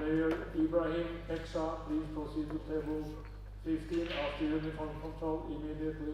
Player Ibrahim Eksa, please proceed to table 15 after uniform control immediately.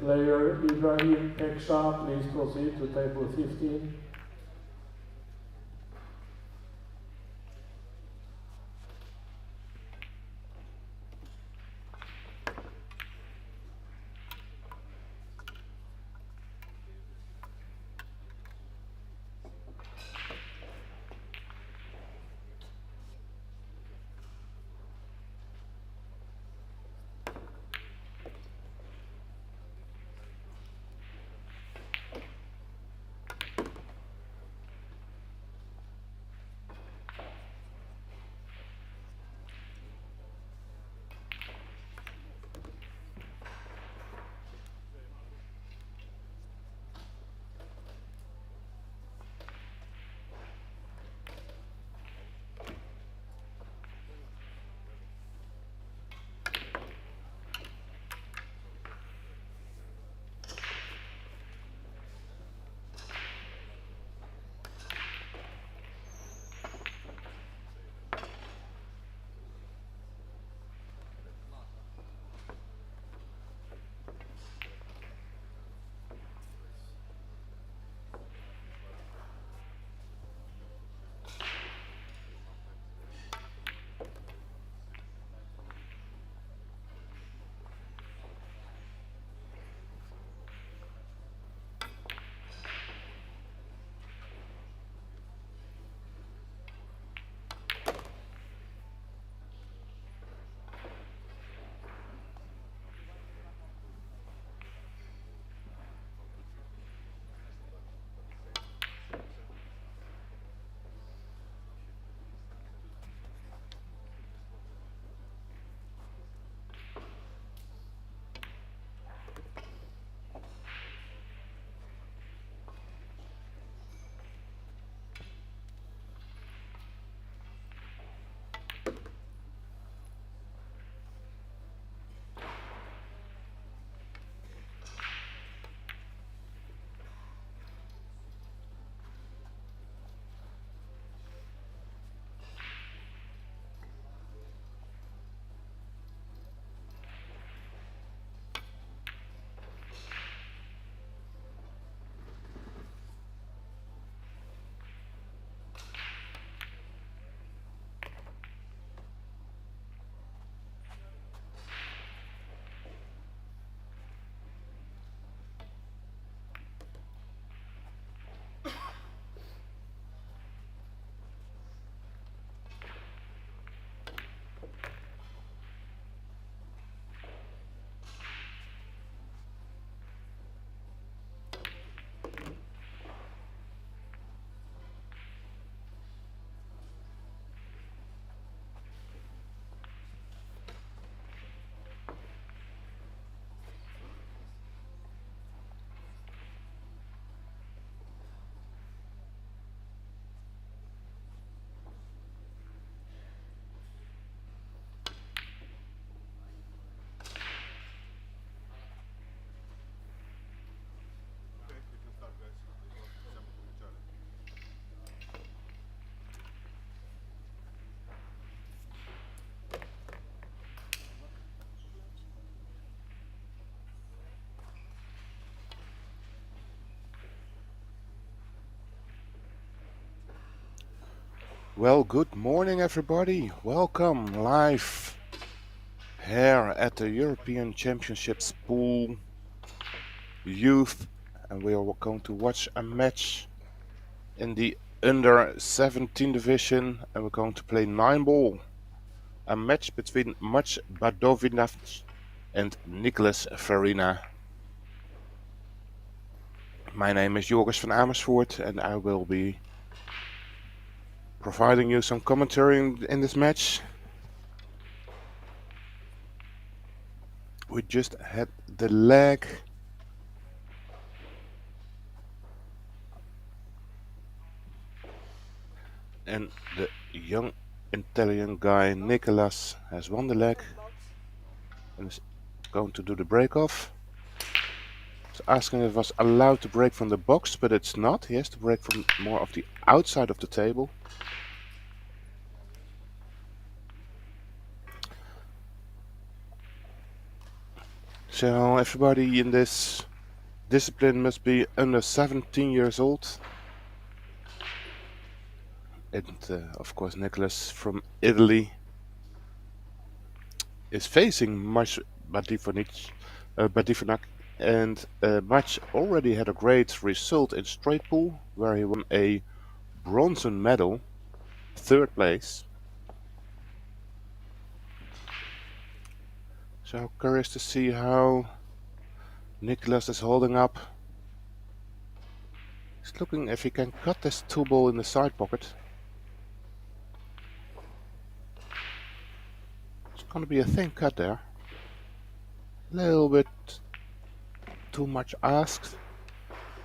Player Ibrahim Eksa, please proceed to table 15. Well, good morning everybody. Welcome live here at the European Championships Pool Youth, and we are going to watch a match in the under 17 division, and we're going to play nineball. A match between Mac Badovinac and Nicholas Farina. My name is Joris van Amersfoort, and I will be providing you some commentary in this match. We just had the leg. And the young Italian guy Nicholas has won the leg and is going to do the break off. He's asking if it was allowed to break from the box, but it's not. He has to break from more of the outside of the table. So everybody in this discipline must be under 17 years old. And of course Nicholas from Italy is facing Mac Badivanac, and Mac already had a great result in straight pool where he won a bronze medal, 3rd place. So curious to see how Nicholas is holding up. He's looking if he can cut this 2-ball in the side pocket. It's gonna be a thin cut there. A little bit too much asked.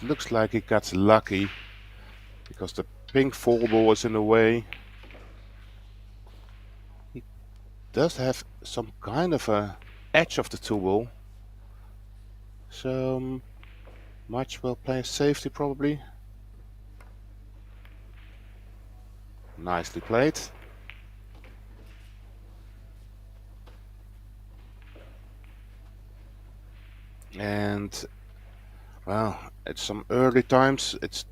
Looks like he got lucky because the pink 4-ball is in the way. He does have some kind of a edge of the 2-ball. So Mac will play safety probably. Nicely played. And well, it's some early times. It's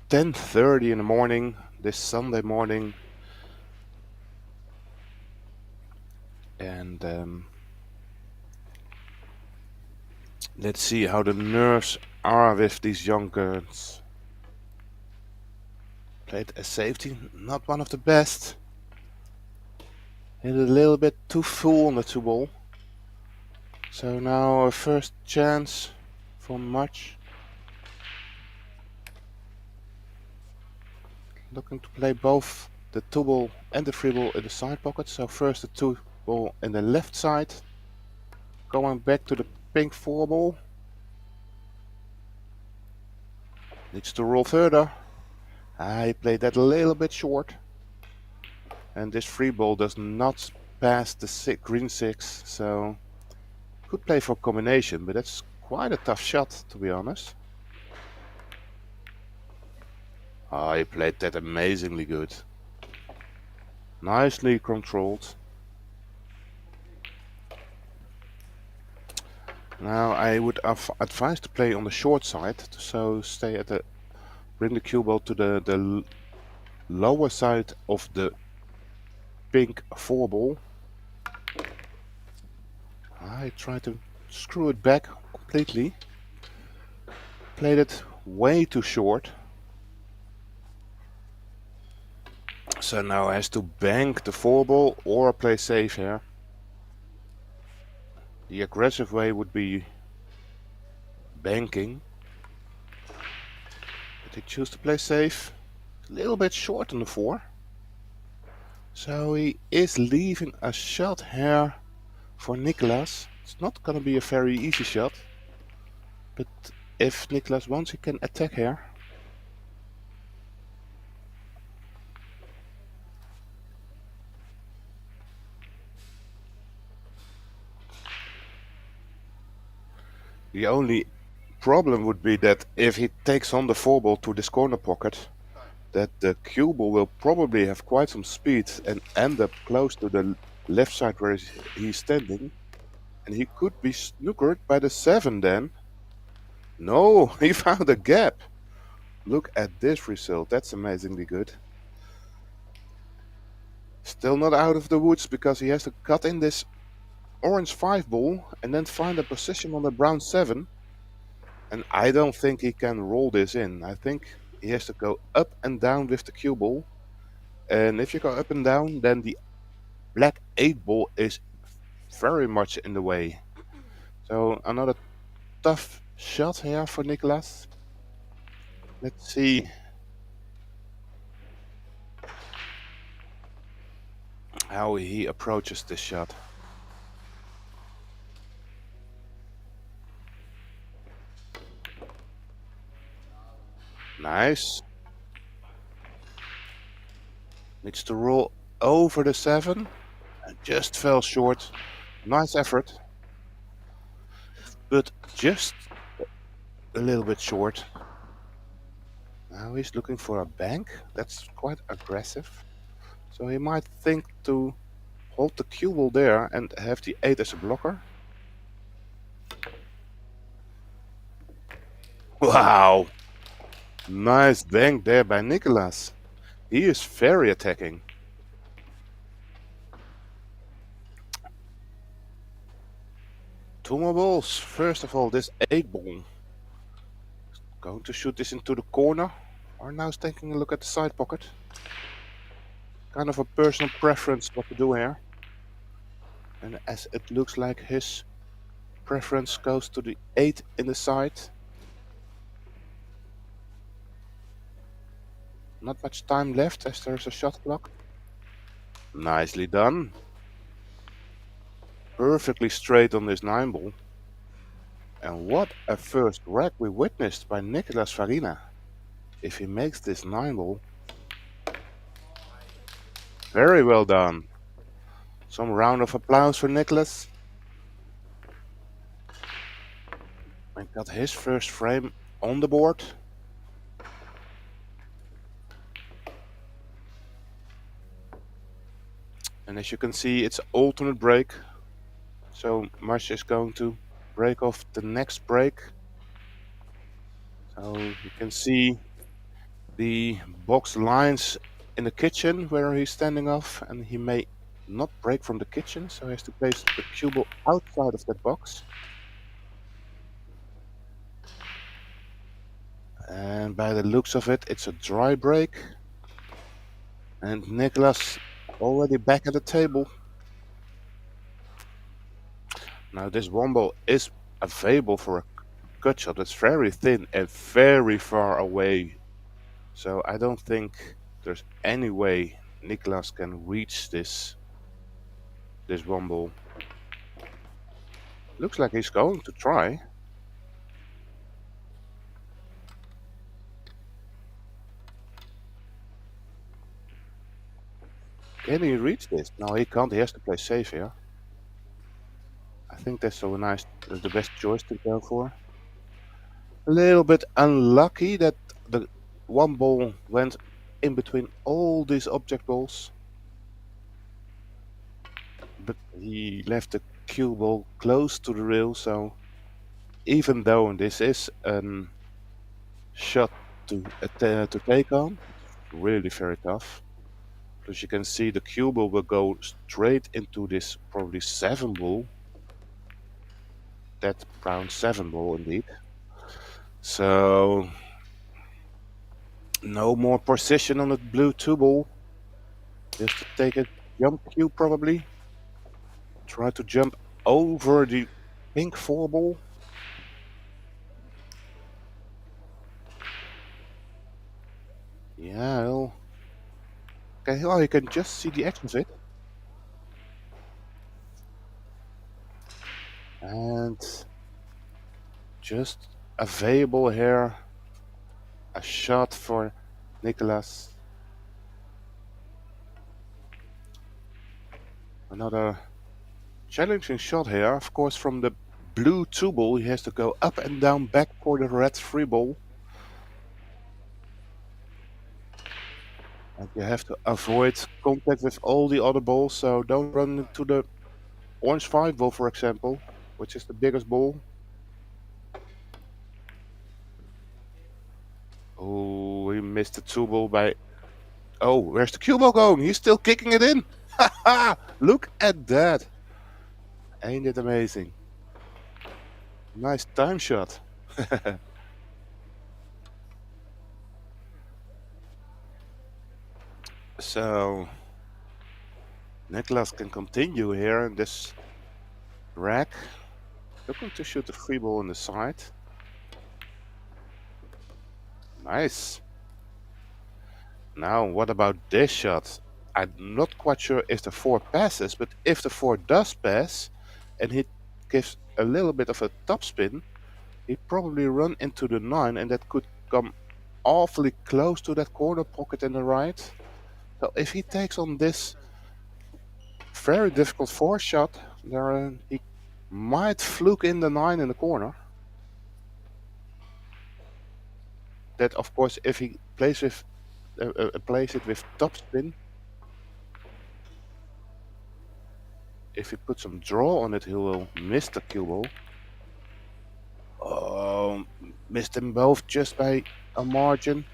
10:30 in the morning this Sunday morning, and let's see how the nerves are with these young girls. Played a safety, not one of the best. Hit a little bit too full on the 2-ball. So now a first chance for Mac. Looking to play both the 2-ball and the 3-ball in the side pocket. So first the 2-ball in the left side. Going back to the pink 4-ball. Needs to roll further. I played that a little bit short. And this 3-ball does not pass the green 6. So could play for combination, but that's quite a tough shot to be honest. I played that amazingly good. Nicely controlled. Now I would advise to play on the short side, so stay at bring the cue ball to the lower side of the pink 4-ball. I tried to screw it back completely. Played it way too short. So now has to bank the 4-ball or play safe here. The aggressive way would be banking. But he choose to play safe. A little bit short on the 4. So he is leaving a shot here for Nicholas. It's not gonna be a very easy shot. But if Nicholas wants, he can attack here. The only problem would be that if he takes on the 4-ball to this corner pocket, that the cue ball will probably have quite some speed and end up close to the left side where he's standing. And he could be snookered by the 7 then. No, he found a gap. Look at this result, that's amazingly good. Still not out of the woods because he has to cut in this orange 5 ball and then find a position on the brown 7. And I don't think he can roll this in. I think he has to go up and down with the cue ball. And if you go up and down, then the black 8 ball is very much in the way. So another tough shot here for Nicolas. Let's see how he approaches this shot. Nice. Needs to roll over the 7 and just fell short. Nice effort, but just a little bit short. Now he's looking for a bank. That's quite aggressive. So he might think to hold the cue ball there and have the 8 as a blocker. Wow! Nice bank there by Nicolas. He is very attacking. Two more balls. First of all, this 8 ball. Going to shoot this into the corner. Or now is taking a look at the side pocket. Kind of a personal preference what to do here. And as it looks like his preference goes to the 8 in the side. Not much time left as there's a shot clock. Nicely done. Perfectly straight on this 9 ball. And what a first rack we witnessed by Nicolas Farina. If he makes this 9 ball. Very well done. Some round of applause for Nicolas. And got his first frame on the board. And as you can see, it's alternate break. So Marsh is going to break off the next break. So you can see the box lines in the kitchen where he's standing off, and he may not break from the kitchen, so he has to place the cue ball outside of that box. And by the looks of it, it's a dry break. And Nicolas already back at the table. Now this 1 ball is available for a cut shot. It's very thin and very far away. So I don't think there's any way Nicolas can reach this 1 ball. Looks like he's going to try. Can he reach this? No, he can't. He has to play safe here. I think that's so nice. That's the best choice to go for. A little bit unlucky that the 1 ball went in between all these object balls. But he left the cue ball close to the rail, so even though this is a shot to take on, really very tough. As you can see, the cue ball will go straight into this probably 7 ball. That brown 7 ball indeed. So no more precision on the blue 2 ball. Just to take a jump cue probably. Try to jump over the pink 4 ball. Yeah, well, okay, well, you can just see the edge of it. And just available here, a shot for Nicolas. Another challenging shot here, of course, from the blue 2 ball. He has to go up and down back for the red 3 ball. And you have to avoid contact with all the other balls, so don't run into the orange 5 ball, for example, which is the biggest ball. Oh, he missed the 2 ball by Oh, where's the cue ball going? He's still kicking it in. Look at that. Ain't it amazing? Nice time shot. So Niklas can continue here in this rack. Looking to shoot the free ball on the side. Nice. Now, what about this shot? I'm not quite sure if the 4 passes, but if the 4 does pass and he gives a little bit of a topspin, he probably run into the 9 and that could come awfully close to that corner pocket in the right. So if he takes on this very difficult 4 shot, there he might fluke in the 9 in the corner. That of course if he plays with plays it with topspin, if he puts some draw on it, he will miss the cue ball. Oh, missed them both just by a margin.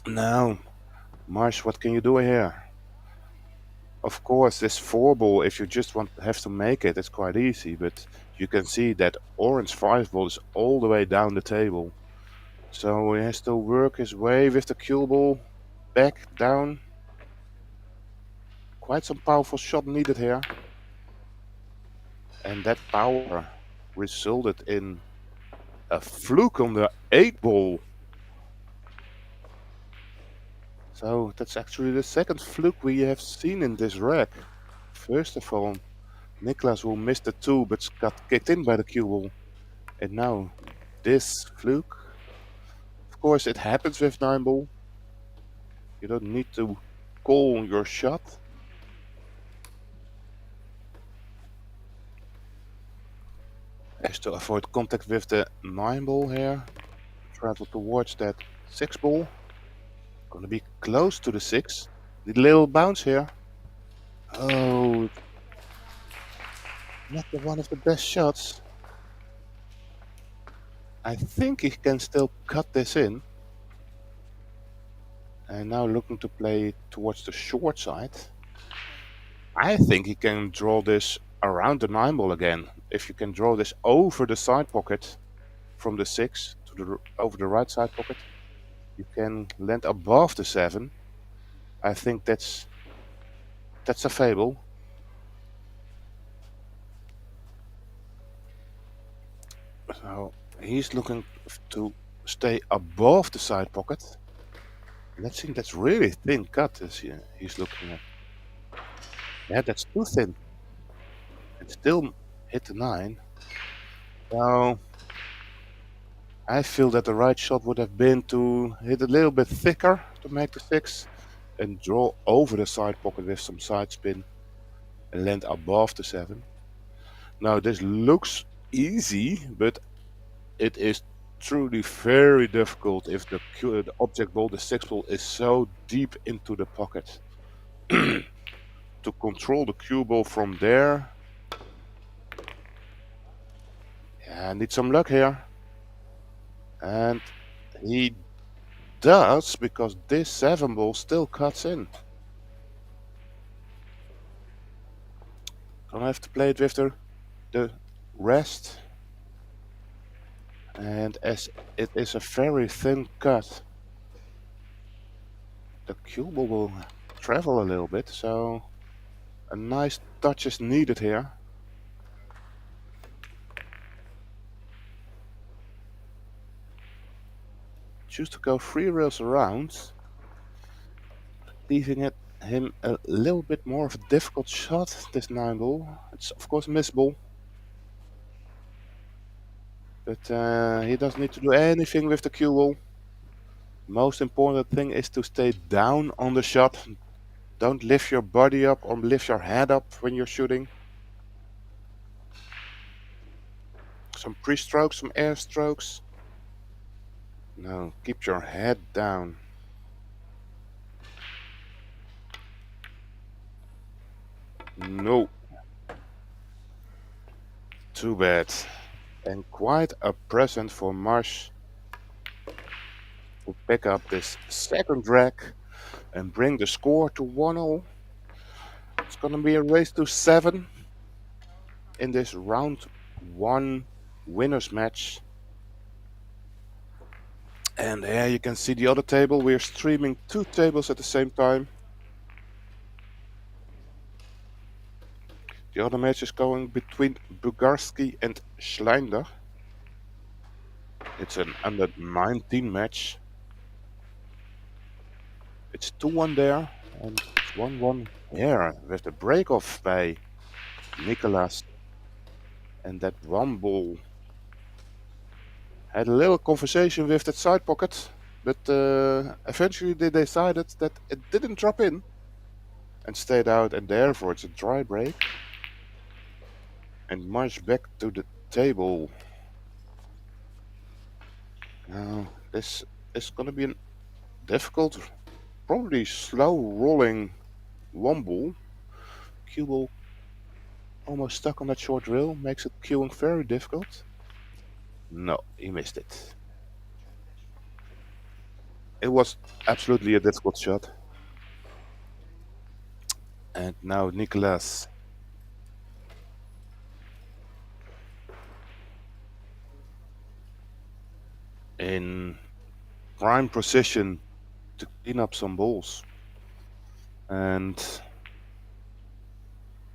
Now, Marsh, what can you do here? Of course, this 4 ball, if you just have to make it, it's quite easy, but you can see that orange 5 ball is all the way down the table. So he has to work his way with the cue ball back down. Quite some powerful shot needed here. And that power resulted in a fluke on the 8 ball. So that's actually the second fluke we have seen in this rack. First of all, Niklas will miss the 2 but got kicked in by the cue ball. And now this fluke. Of course it happens with 9 ball. You don't need to call your shot. Has to avoid contact with the 9 ball here. Travel towards that 6 ball. Gonna be close to the 6. Need a little bounce here. Oh, not one of the best shots. I think he can still cut this in. And now looking to play towards the short side. I think he can draw this around the 9 ball again. If you can draw this over the side pocket from the 6 to the over the right side pocket, you can land above the 7. I think that's a fable. So he's looking to stay above the side pocket. Let's see, that's really thin cut as he's looking at. Yeah, that's too thin. And still hit the 9. So I feel that the right shot would have been to hit a little bit thicker to make the 6 and draw over the side pocket with some side spin and land above the 7. Now this looks easy, but it is truly very difficult if the object ball, the 6 ball, is so deep into the pocket. To control the cue ball from there. Yeah, I need some luck here. And he does, because this 7 ball still cuts in. Gonna have to play it with the rest. And as it is a very thin cut, the cue ball will travel a little bit, so a nice touch is needed here. Choose to go 3 rails around, leaving him a little bit more of a difficult shot, this 9 ball. It's of course missable. But he doesn't need to do anything with the cue ball. Most important thing is to stay down on the shot. Don't lift your body up or lift your head up when you're shooting. Some pre-strokes, some air strokes. No, keep your head down. No. Too bad. And quite a present for Marsh to pick up this second rack and bring the score to 1-0. It's gonna be a race to 7 in this round 1 winners match. And here you can see the other table. We're streaming 2 tables at the same time. The other match is going between Bugarski and Schleinder. It's an under 19 match. It's 2-1 there and it's 1-1 here with the break off by Nicolas. And that one ball had a little conversation with that side pocket, but eventually they decided that it didn't drop in and stayed out, and therefore it's a dry break. And march back to the table. Now this is gonna be a difficult, probably slow rolling one ball. Cue ball almost stuck on that short rail, makes it cueing very difficult. No, he missed it. It was absolutely a difficult shot. And now Nicolas. In prime position to clean up some balls. And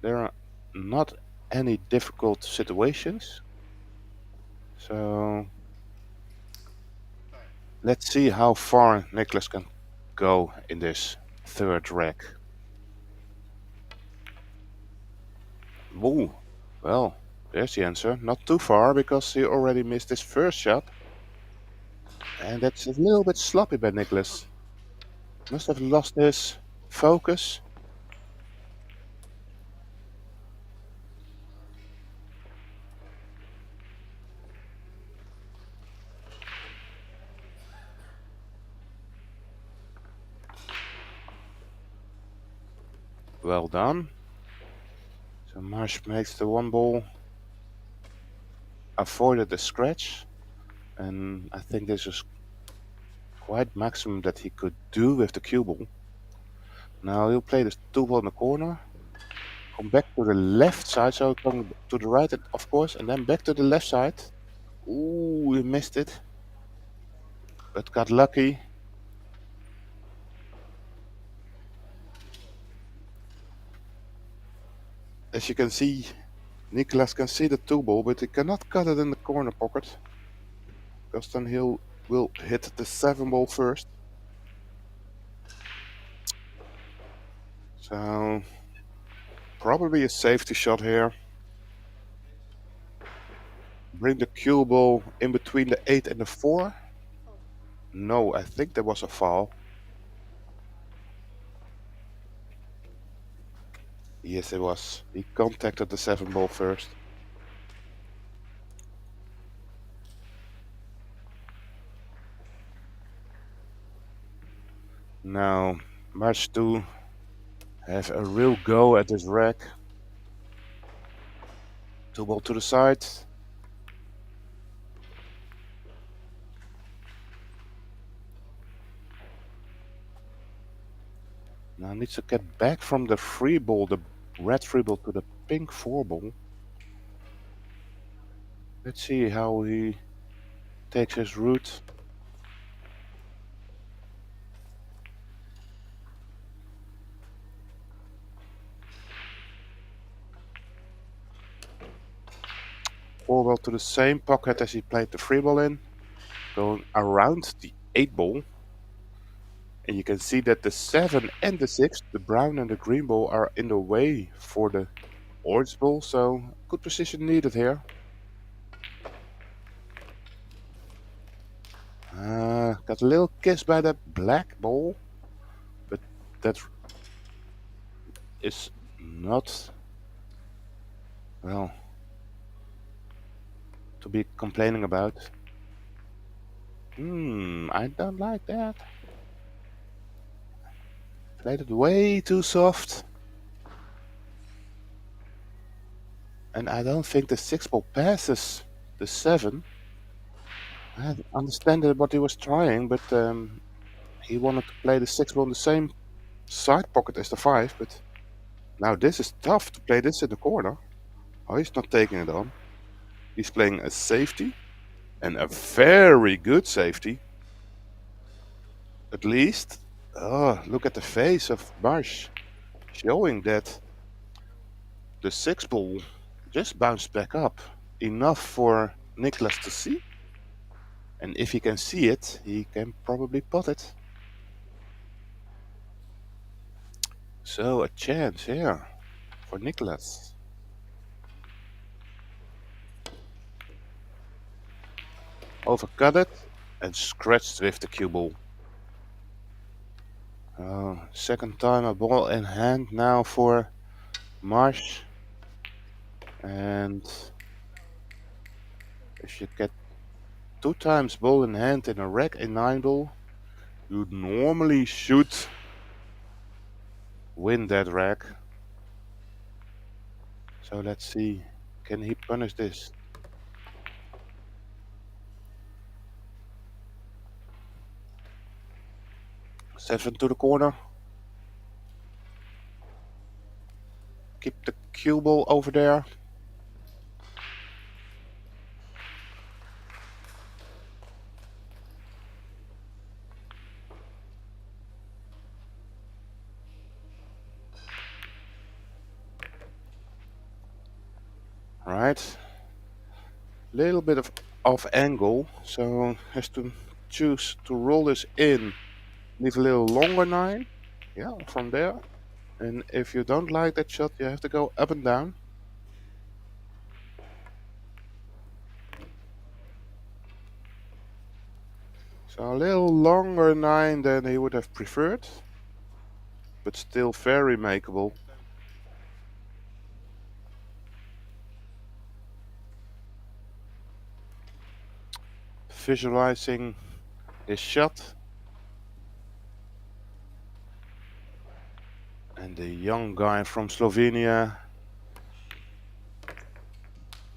there are not any difficult situations. So let's see how far Nicolas can go in this third rack. Ooh, well, there's the answer. Not too far because he already missed his first shot. And that's a little bit sloppy by Nicolas. Must have lost his focus. Well done. So Marsh makes the one ball, avoided the scratch, and I think this is quite maximum that he could do with the cue ball. Now he'll play this 2-ball in the corner, come back to the left side, so come to the right of course, and then back to the left side. Ooh, he missed it, but got lucky. As you can see, Nicolas can see the 2-ball, but he cannot cut it in the corner pocket, because then he will hit the 7-ball first. So probably a safety shot here. Bring the cue ball in between the 8 and the 4. No, I think there was a foul. Yes, it was. He contacted the 7-ball first. Now, match 2 have a real go at this rack. 2-ball to the side. Now needs to get back from the 3-ball, the red 3-ball, to the pink 4-ball. Let's see how he takes his route. Four-ball to the same pocket as he played the 3-ball in, going around the 8-ball. And you can see that the 7 and the 6, the brown and the green ball, are in the way for the orange ball, so good precision needed here. Got a little kiss by that black ball, but that is not, well, to be complaining about. I don't like that. Played it way too soft. And I don't think the 6-ball passes the 7. I understand what he was trying, but he wanted to play the 6 ball in the same side pocket as the 5, but now this is tough to play this in the corner. Oh, he's not taking it on. He's playing a safety, and a very good safety. At least. Oh, look at the face of Marsh, showing that the 6 ball just bounced back up enough for Nicholas to see. And if he can see it, he can probably pot it. So a chance here for Nicholas. Overcut it and scratched with the cue ball. Second time a ball in hand now for Marsh. And if you get 2 times ball in hand in a rack in 9 ball, you normally should win that rack. So let's see, can he punish this? Seven to the corner. Keep the cue ball over there. Right. Little bit of off angle, so has to choose to roll this in. Leave a little longer 9. Yeah, from there. And if you don't like that shot, you have to go up and down. So a little longer 9 than he would have preferred, but still very makeable. Visualizing his shot. And the young guy from Slovenia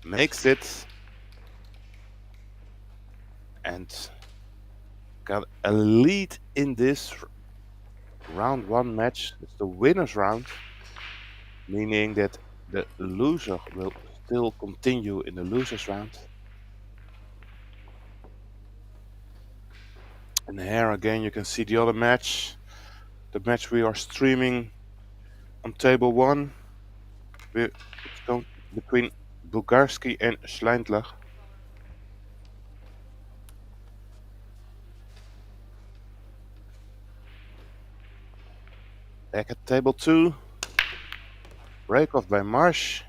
makes it and got a lead in this round 1 match. It's the winner's round, meaning that the loser will still continue in the loser's round. And here again you can see the other match, the match we are streaming on table 1. It's going between Bugarski and Schleindler. Back at table 2, break off by Marsh.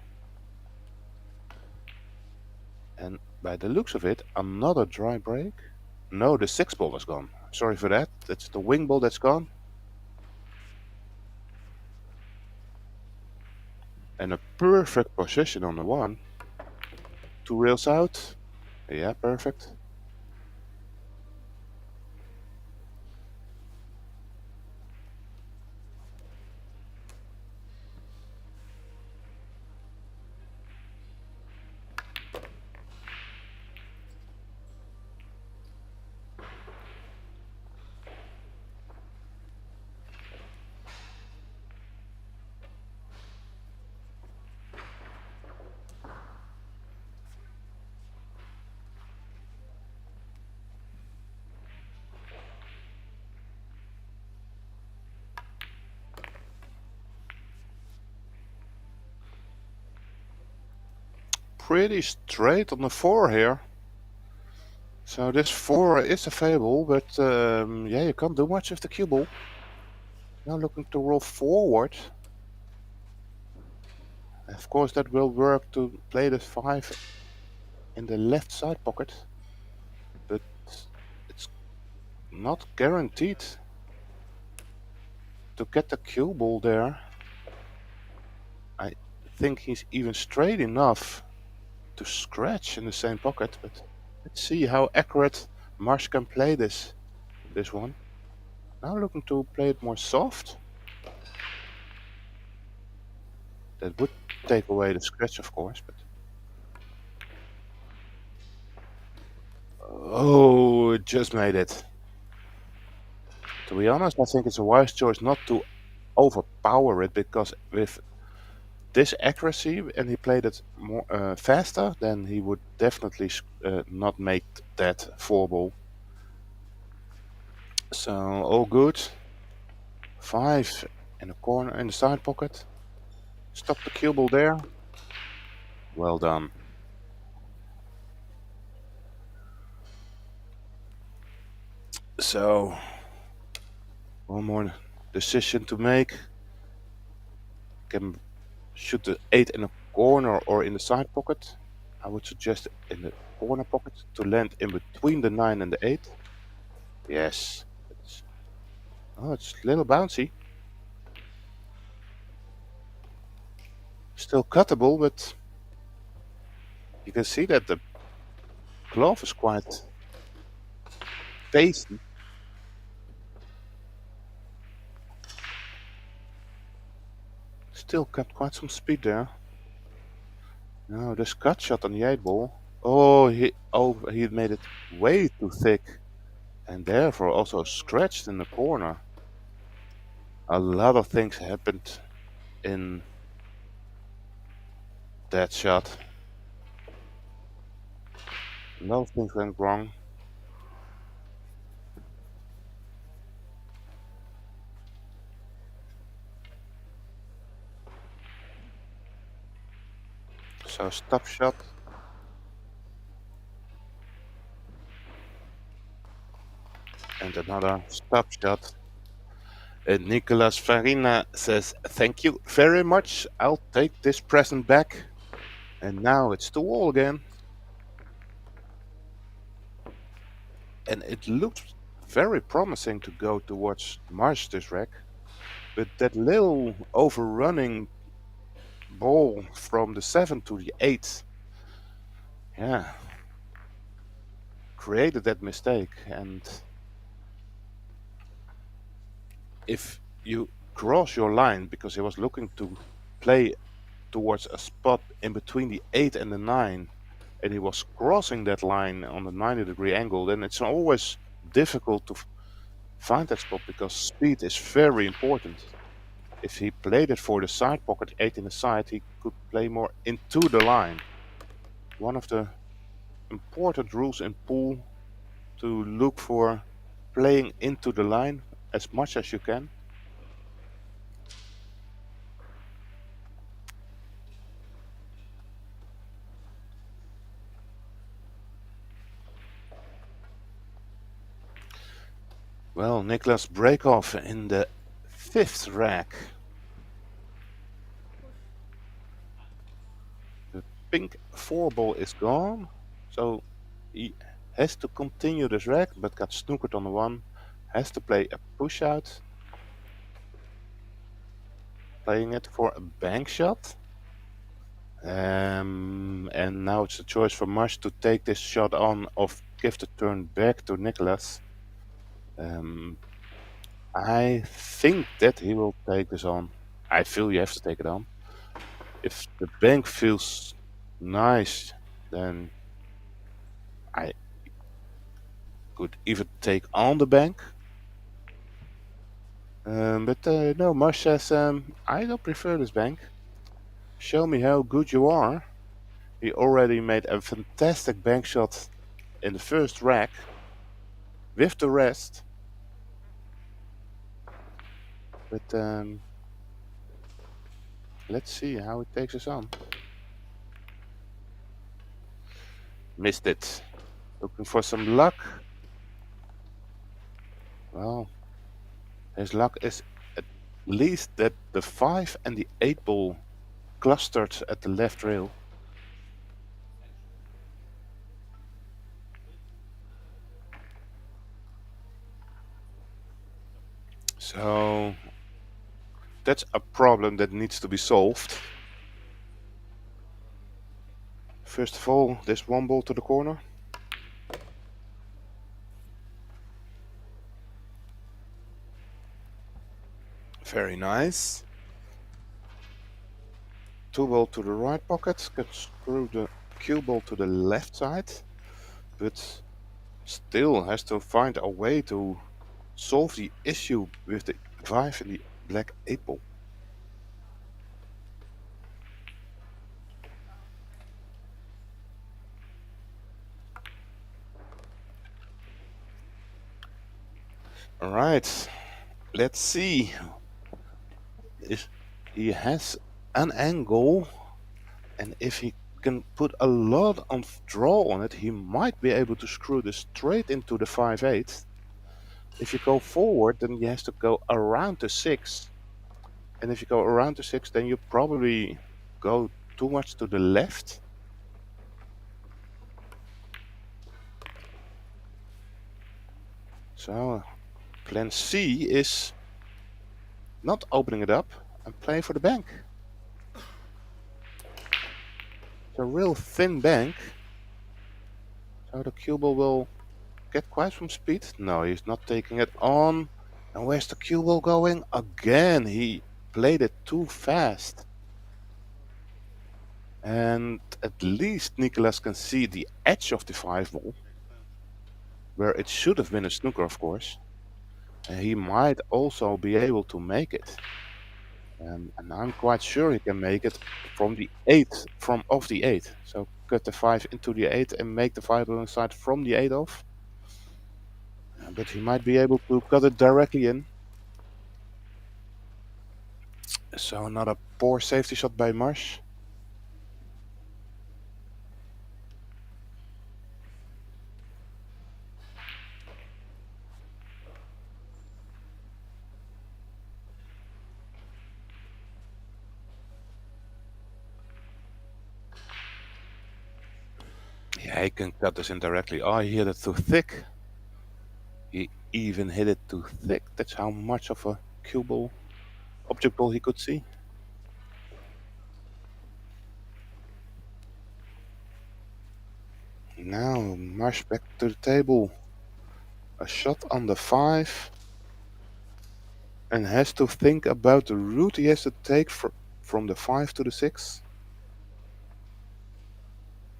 And by the looks of it, another dry break. No, the 6 ball is gone. Sorry for that. That's the wing ball that's gone. And a perfect position on the 1. 2 rails out. Yeah, perfect. Pretty straight on the 4 here. So this 4 is available, but yeah, you can't do much with the cue ball. Now looking to roll forward. Of course that will work to play the 5 in the left side pocket, but it's not guaranteed to get the cue ball there. I think he's even straight enough to scratch in the same pocket, but let's see how accurate Marsh can play this one. Now looking to play it more soft. That would take away the scratch, of course, but Oh, it just made it. To be honest, I think it's a wise choice not to overpower it, because with this accuracy and he played it more faster, then he would definitely not make that 4-ball. So all good. 5 in the corner, in the side pocket. Stop the cue ball there. Well done. So one more decision to make. Can shoot the 8 in the corner or in the side pocket. I would suggest in the corner pocket to land in between the 9 and the 8. Yes. It's a little bouncy. Still cuttable, but you can see that the glove is quite tasty. Still kept quite some speed there. No, this cut shot on the 8-ball. Oh, he made it way too thick, and therefore also scratched in the corner. A lot of things happened in that shot. A lot of things went wrong. So stop shot. And another stop shot. And Nicolas Farina says, "Thank you very much. I'll take this present back." And now it's 2-all again. And it looks very promising to go towards March this rack. But that little overrunning ball from the 7 to the 8, yeah, created that mistake. And if you cross your line, because he was looking to play towards a spot in between the 8 and the 9, and he was crossing that line on the 90-degree angle, then it's always difficult to find that spot, because speed is very important. If he played it for the side pocket, 8 in the side, he could play more into the line. One of the important rules in pool, to look for playing into the line as much as you can. Well, Niklas Breakoff in the 5th rack. The pink 4-ball is gone, so he has to continue this rack, but got snookered on the 1. Has to play a push out. Playing it for a bank shot. And now it's a choice for Marsh to take this shot on or give the turn back to Nicolas. I think that he will take this on. I feel you have to take it on. If the bank feels nice, then I could even take on the bank. But no, Marsh says, I don't prefer this bank. Show me how good you are. He already made a fantastic bank shot in the first rack with the rest. But let's see how it takes us on. Missed it. Looking for some luck. Well, his luck is at least that the 5 and the 8-ball clustered at the left rail. So that's a problem that needs to be solved. First of all, this 1 ball to the corner. Very nice. 2 ball to the right pocket. Could screw the cue ball to the left side, but still has to find a way to solve the issue with the 5 in the black 8 ball. Alright, let's see. He has an angle, and if he can put a lot of draw on it, he might be able to screw this straight into the 5-8. If you go forward, then he has to go around the 6. And if you go around the 6, then you probably go too much to the left. So plan C is not opening it up and play for the bank. It's a real thin bank. So the cue ball will get quite some speed. No, he's not taking it on. And where's the cue ball going? Again, he played it too fast. And at least Nicolas can see the edge of the 5 ball, where it should have been a snooker, of course. And he might also be able to make it. And I'm quite sure he can make it from the 8, from off the 8. So cut the 5 into the 8 and make the 5 ball inside from the 8 off. But he might be able to cut it directly in. So another poor safety shot by Marsh. Yeah, he can cut this in directly. Oh, he hit it too thick. He even hit it too thick. That's how much of a cue ball, object ball he could see. Now Marsh back to the table. A shot on the 5. And has to think about the route he has to take from the 5 to the 6.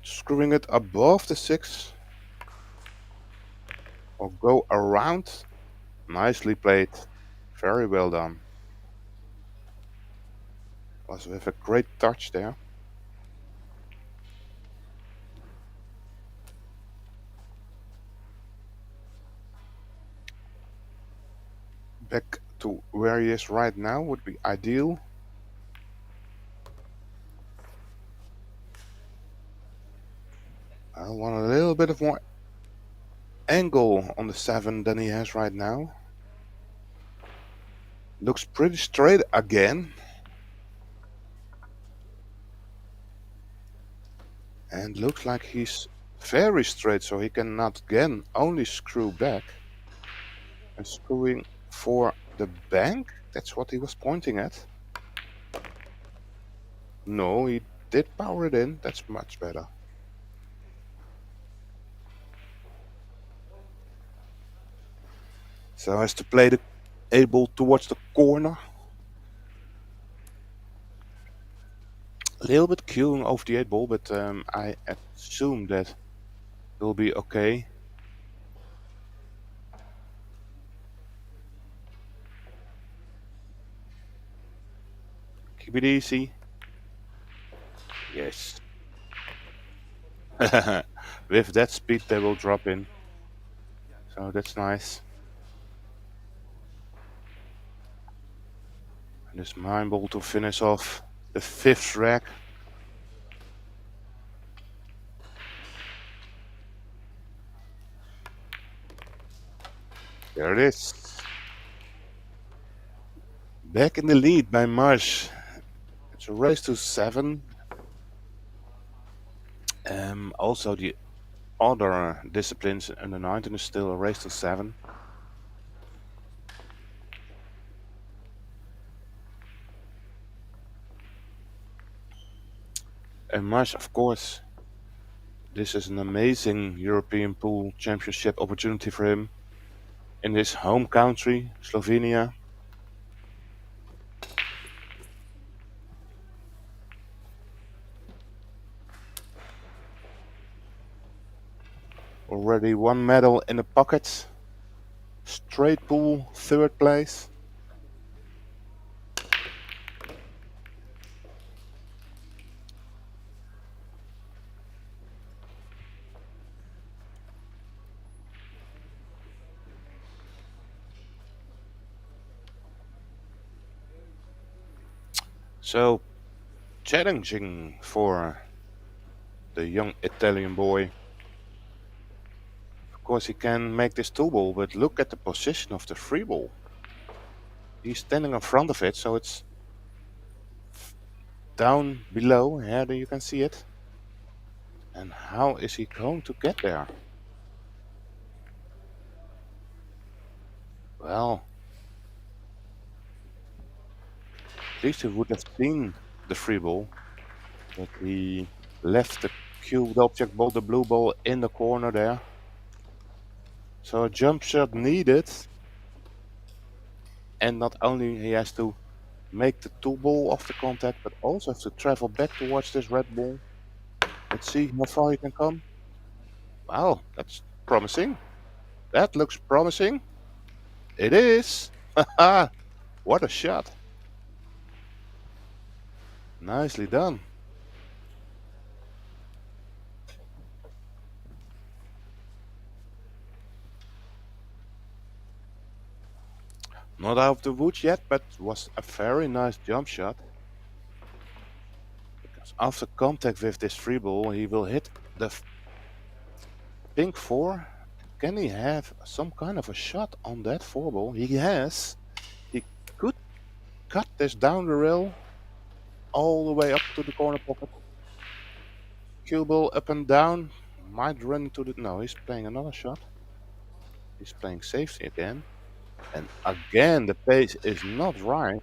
Screwing it above the 6. Or go around. Nicely played. Very well done. Was with a great touch there. Back to where he is right now would be ideal. I want a little bit of more angle on the 7 than he has right now. Looks pretty straight again. And looks like he's very straight, so he cannot again only screw back. And screwing for the bank? That's what he was pointing at. No, he did power it in. That's much better. So has to play the 8 ball towards the corner. A little bit queuing over the 8 ball, but I assume that will be okay. Keep it easy. Yes. With that speed they will drop in. So that's nice. And this mine ball to finish off the 5th rack. There it is. Back in the lead by Marsh. It's a race to 7. Also the other disciplines in the 19 is still a race to 7. And Marsh, of course, this is an amazing European Pool Championship opportunity for him in his home country, Slovenia. Already one medal in the pocket. Straight pool, 3rd place. So challenging for the young Italian boy. Of course he can make this 2-ball, but look at the position of the 3-ball. He's standing in front of it, so it's down below. Here you can see it. And how is he going to get there? Well, at least he would have seen the 3-ball, but he left the cubed object ball, the blue ball, in the corner there. So a jump shot needed, and not only he has to make the 2-ball off the contact, but also have to travel back towards this red ball. Let's see how far he can come. Wow, that's promising. That looks promising. It is. Haha, what a shot. Nicely done. Not out of the woods yet, but was a very nice jump shot. Because after contact with this 3-ball, he will hit the pink 4. Can he have some kind of a shot on that 4-ball? He has. He could cut this down the rail all the way up to the corner pocket. Cue ball up and down. Might run into the... No, he's playing another shot. He's playing safety again. And again, the pace is not right.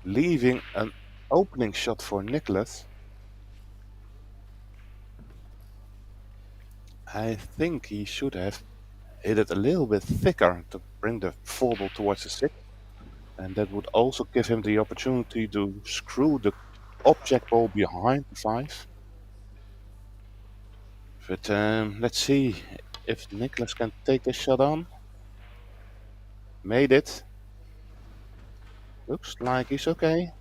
Leaving an opening shot for Nicholas. I think he should have hit it a little bit thicker to bring the 4-ball towards the 6. And that would also give him the opportunity to screw the object ball behind the 5. But let's see if Nicholas can take this shot on. Made it. Looks like he's okay.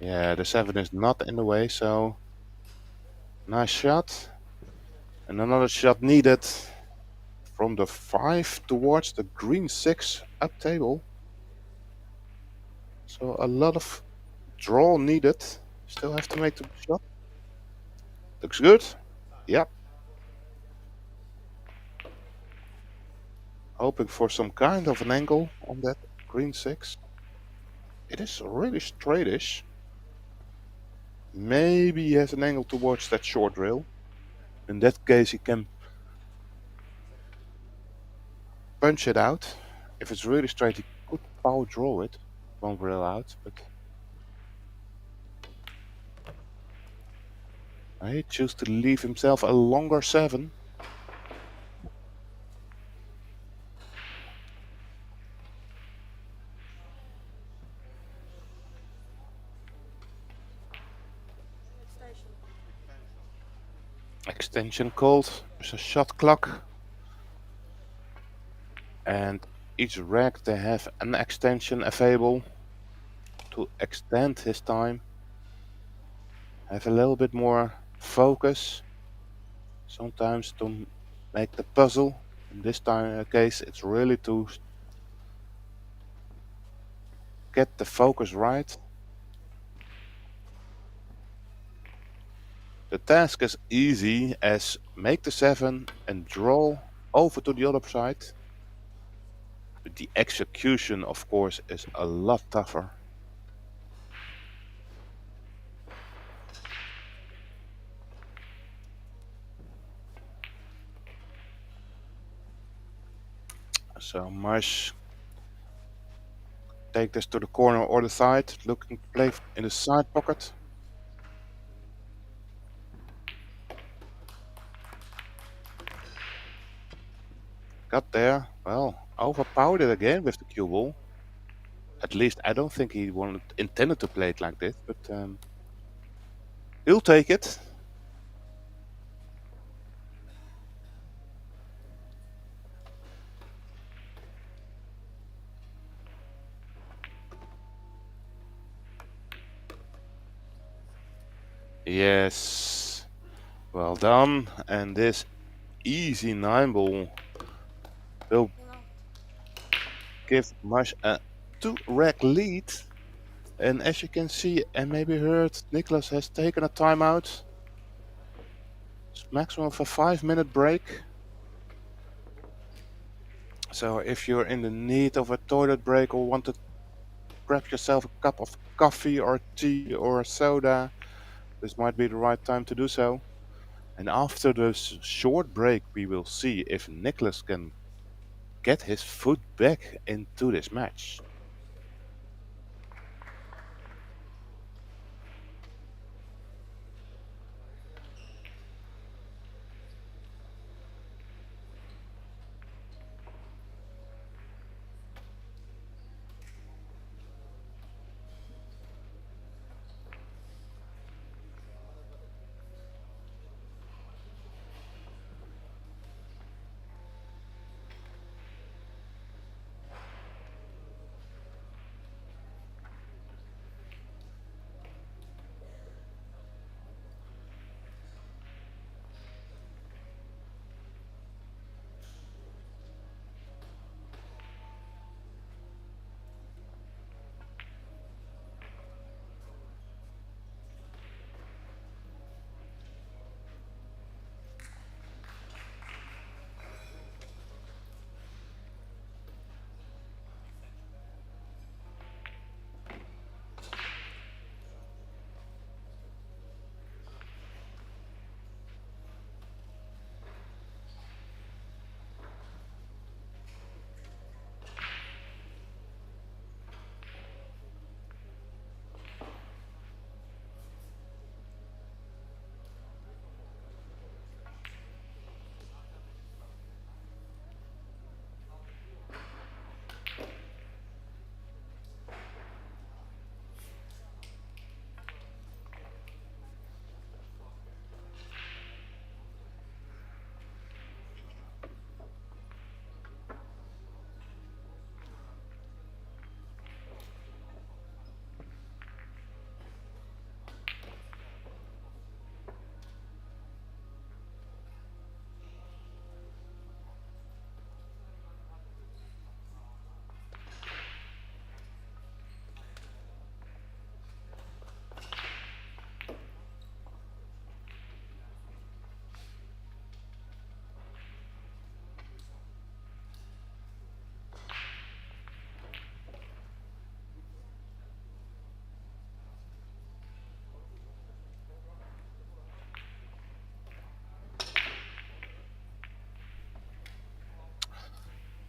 Yeah, the 7 is not in the way, so nice shot. And another shot needed from the 5 towards the green 6 up table. So a lot of draw needed. Still have to make the shot. Looks good. Yep. Hoping for some kind of an angle on that green 6. It is really straightish. Maybe he has an angle towards that short rail. In that case he can punch it out. If it's really straight he could power draw it. One rail out, but he chooses to leave himself a longer 7. Extension called. There's a shot clock. And each rack they have an extension available to extend his time. Have a little bit more focus. Sometimes to make the puzzle. In this case it's really to get the focus right. The task is easy as make the 7 and draw over to the other side. But the execution of course is a lot tougher. So Marsh take this to the corner or the side, looking to play in the side pocket. Got there, well, overpowered it again with the cue ball. At least I don't think he intended to play it like this, but he'll take it. Yes, well done. And this easy 9-ball will give Mash a 2-rack lead. And as you can see and maybe heard, Nicholas has taken a timeout. It's maximum of a 5-minute break. So if you're in the need of a toilet break or want to grab yourself a cup of coffee or tea or soda, this might be the right time to do so. And after this short break, we will see if Nicholas can get his foot back into this match.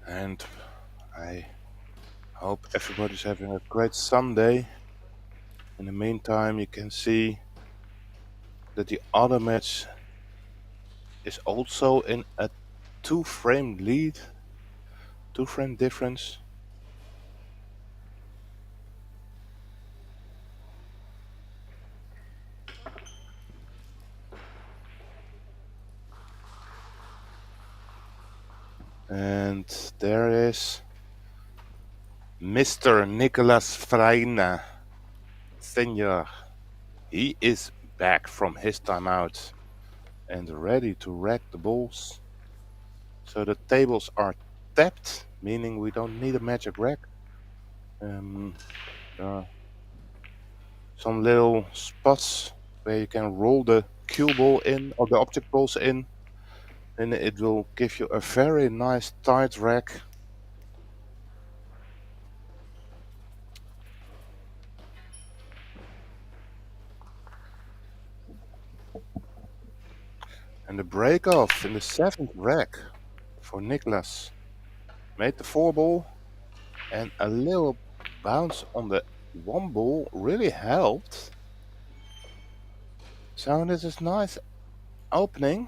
And I hope everybody's having a great Sunday. In the meantime, you can see that the other match is also in a 2-frame lead, 2-frame difference. And there is Mr. Nicolas Freina, Senior. He is back from his timeout and ready to rack the balls. So the tables are tapped, meaning we don't need a magic rack. There are some little spots where you can roll the cue ball in or the object balls in, and it will give you a very nice tight rack. And the break off in the 7th rack for Niklas made the 4-ball, and a little bounce on the 1-ball really helped. So this is nice opening.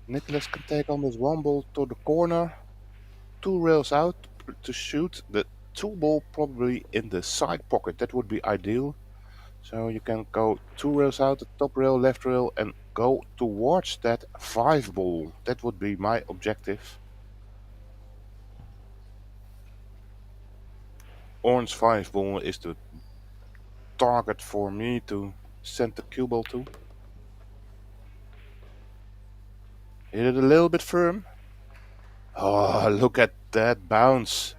Niklas can take on this 1-ball to the corner, 2 rails out to shoot the two ball probably in the side pocket. That would be ideal. So you can go 2 rails out, the top rail, left rail, and go towards that 5 ball. That would be my objective. Orange 5 ball is the target for me to send the cue ball to. Hit it a little bit firm. Oh, look at that bounce.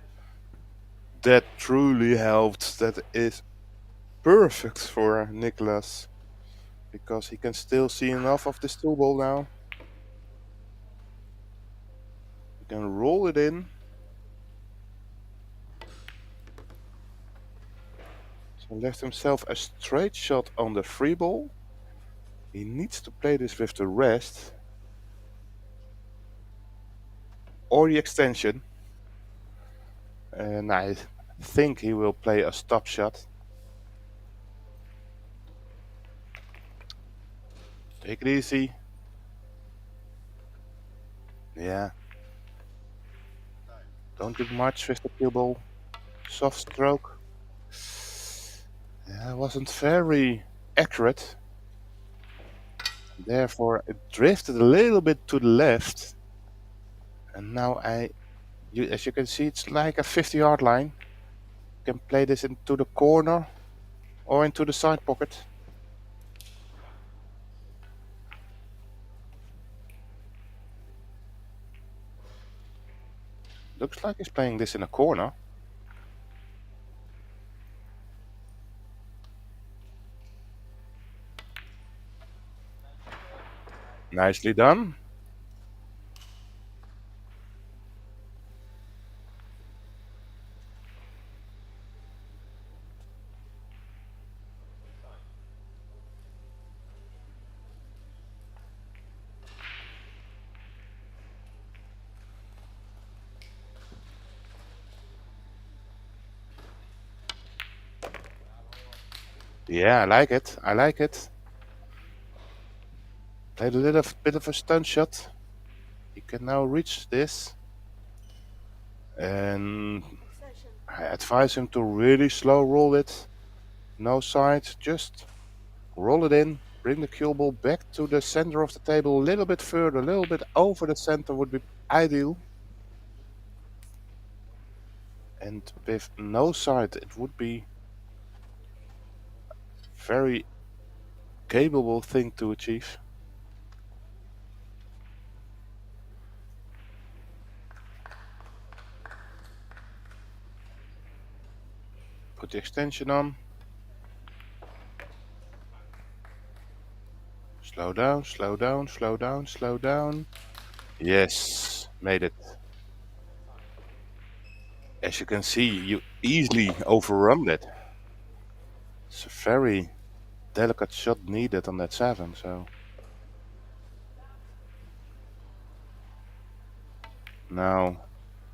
That truly helped. That is perfect for Nicholas, because he can still see enough of this two ball now. He can roll it in. So left himself a straight shot on the free ball. He needs to play this with the rest or the extension. And I think he will play a stop shot. Take it easy. Yeah. Don't do much with the cue ball. Soft stroke. Yeah, it wasn't very accurate. Therefore, it drifted a little bit to the left. And now as you can see, it's like a 50-yard line. You can play this into the corner or into the side pocket. Looks like he's playing this in a corner. Nicely done. Yeah, I like it. I like it. Played a little bit of a stunt shot. He can now reach this. And I advise him to really slow roll it. No sides, just roll it in. Bring the cue ball back to the center of the table a little bit further, a little bit over the center would be ideal. And with no side, it would be very capable thing to achieve. Put the extension on. Slow down, slow down, slow down, slow down. Yes, made it. As you can see, you easily overrun it. It's a very delicate shot needed on that 7, so. Now,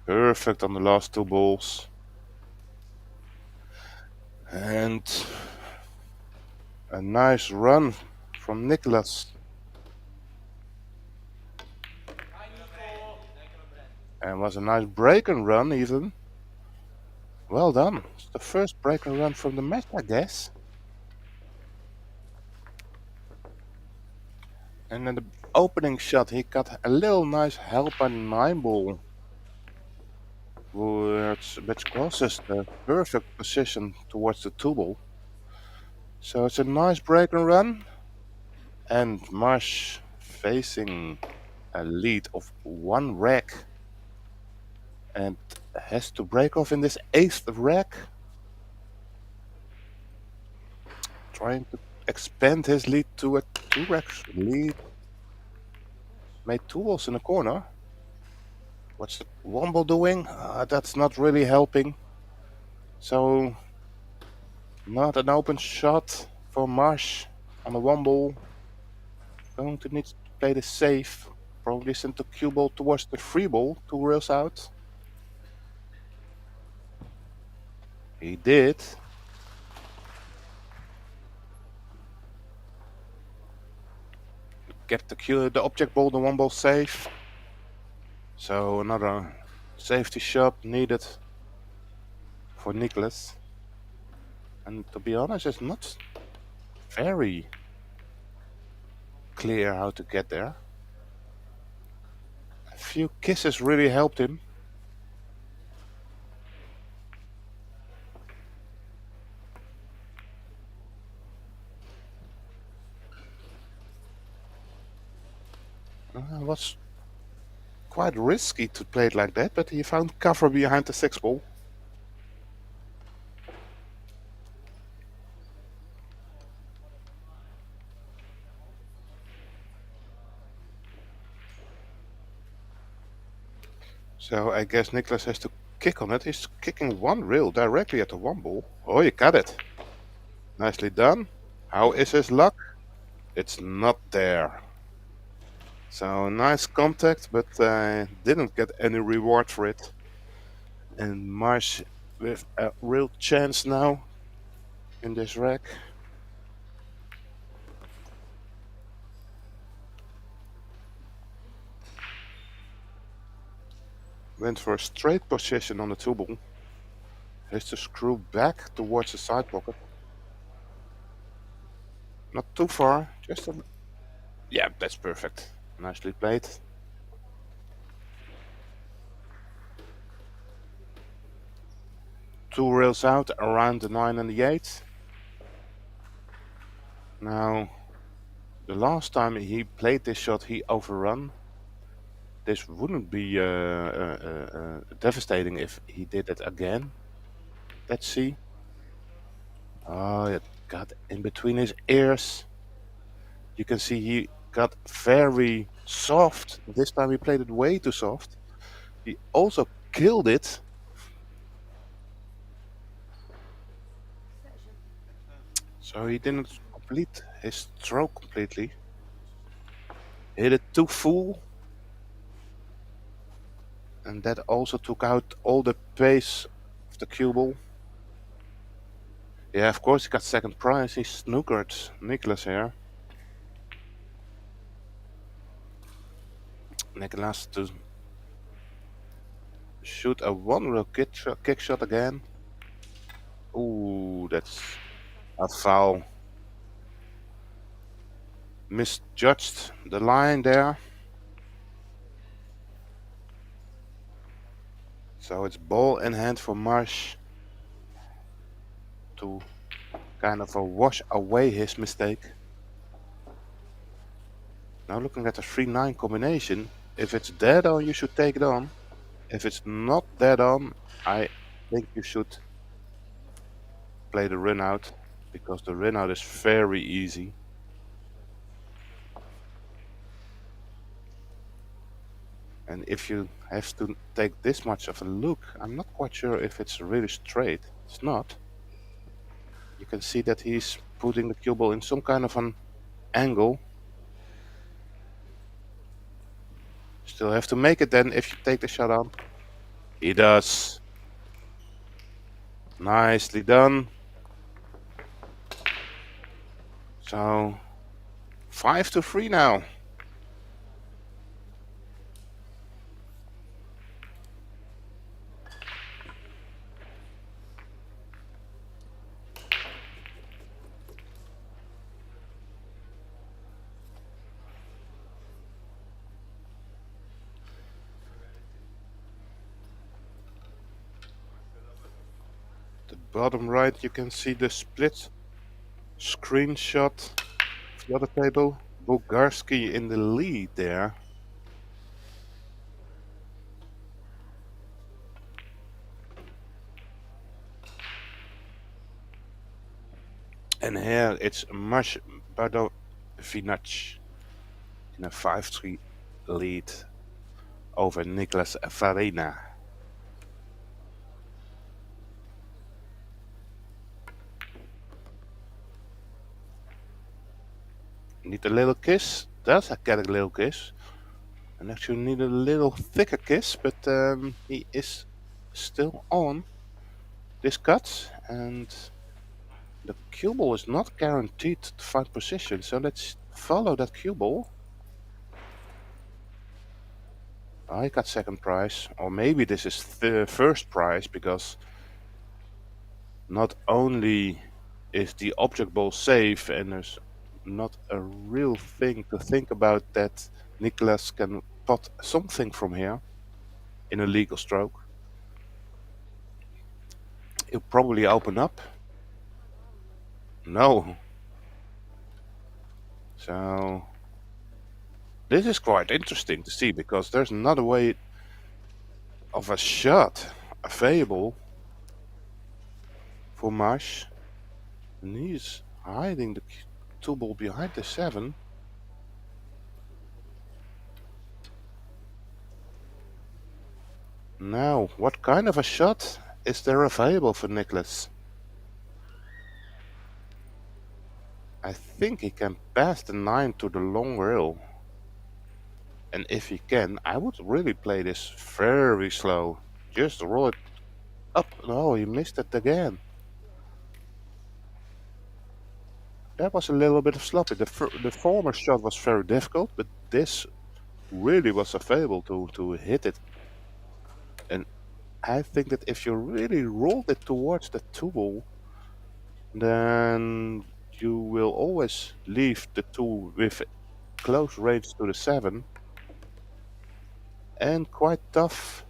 perfect on the last 2 balls. And a nice run from Nicholas. And was a nice break and run even. Well done. It's the first break and run from the match, I guess. And in the opening shot, he got a little nice help by the nineball, which crosses the perfect position towards the 2 ball. So it's a nice break and run. And Marsh facing a lead of 1 rack. And has to break off in this 8th rack. Trying to expand his lead to a 2 rack lead. Made 2 balls in the corner. What's the 1 ball doing? That's not really helping. So, not an open shot for Marsh on the 1 ball. Going to need to play this safe. Probably send the cue ball towards the 3 ball, 2 rails out. He did. Kept the object ball, the 1 ball safe. So another safety shot needed for Nicholas. And to be honest, it's not very clear how to get there. A few kisses really helped him. It was quite risky to play it like that, but he found cover behind the 6-ball. So I guess Nicholas has to kick on it. He's kicking one rail directly at the 1-ball. Oh, you got it. Nicely done. How is his luck? It's not there. So nice contact, but didn't get any reward for it. And Marsh with a real chance now in this rack. Went for a straight position on the 2-ball. Has to screw back towards the side pocket. Not too far, just a... Yeah, that's perfect. Nicely played. Two rails out around the 9 and the 8. Now, the last time he played this shot, he overrun. This wouldn't be devastating if he did it again. Let's see. Oh, it got in between his ears. You can see he got very soft. This time he played it way too soft. He also killed it. So he didn't complete his stroke completely. Hit it too full. And that also took out all the pace of the cue ball. Yeah, of course he got second prize. He snookered Nicholas here. Nicholas to shoot a one-rail kick shot again. Ooh, that's a foul. Misjudged the line there. So it's ball in hand for Marsh to kind of wash away his mistake. Now looking at the 3-9 combination, if it's dead on, you should take it on. If it's not dead on, I think you should play the run out, because the run out is very easy. And if you have to take this much of a look, I'm not quite sure if it's really straight. It's not. You can see that he's putting the cue ball in some kind of an angle. Still have to make it then if you take the shot on. He does. Nicely done. So 5-3 now. Bottom right, you can see the split screenshot of the other table. Bulgarski in the lead there. And here it's Mash Badovinac in a 5-3 lead over Niklas Farina. Need a little kiss. Does get a little kiss. And actually need a little thicker kiss, but he is still on this cut. And the cue ball is not guaranteed to find position, so let's follow that cue ball. I got second prize, or maybe this is the first prize, because not only is the object ball safe and there's not a real thing to think about that Nicholas can pot something from here in a legal stroke. He'll probably open up. No. So this is quite interesting to see because there's another way of a shot available for Marsh. And he's hiding the two ball behind the 7. Now, what kind of a shot is there available for Nicholas? I think he can pass the 9 to the long rail. And if he can, I would really play this very slow. Just roll it up. No, he missed it again. That was a little bit of sloppy. The former shot was very difficult, but this really was available to hit it. And I think that if you really rolled it towards the 2 ball, then you will always leave the 2 with close range to the 7. And quite tough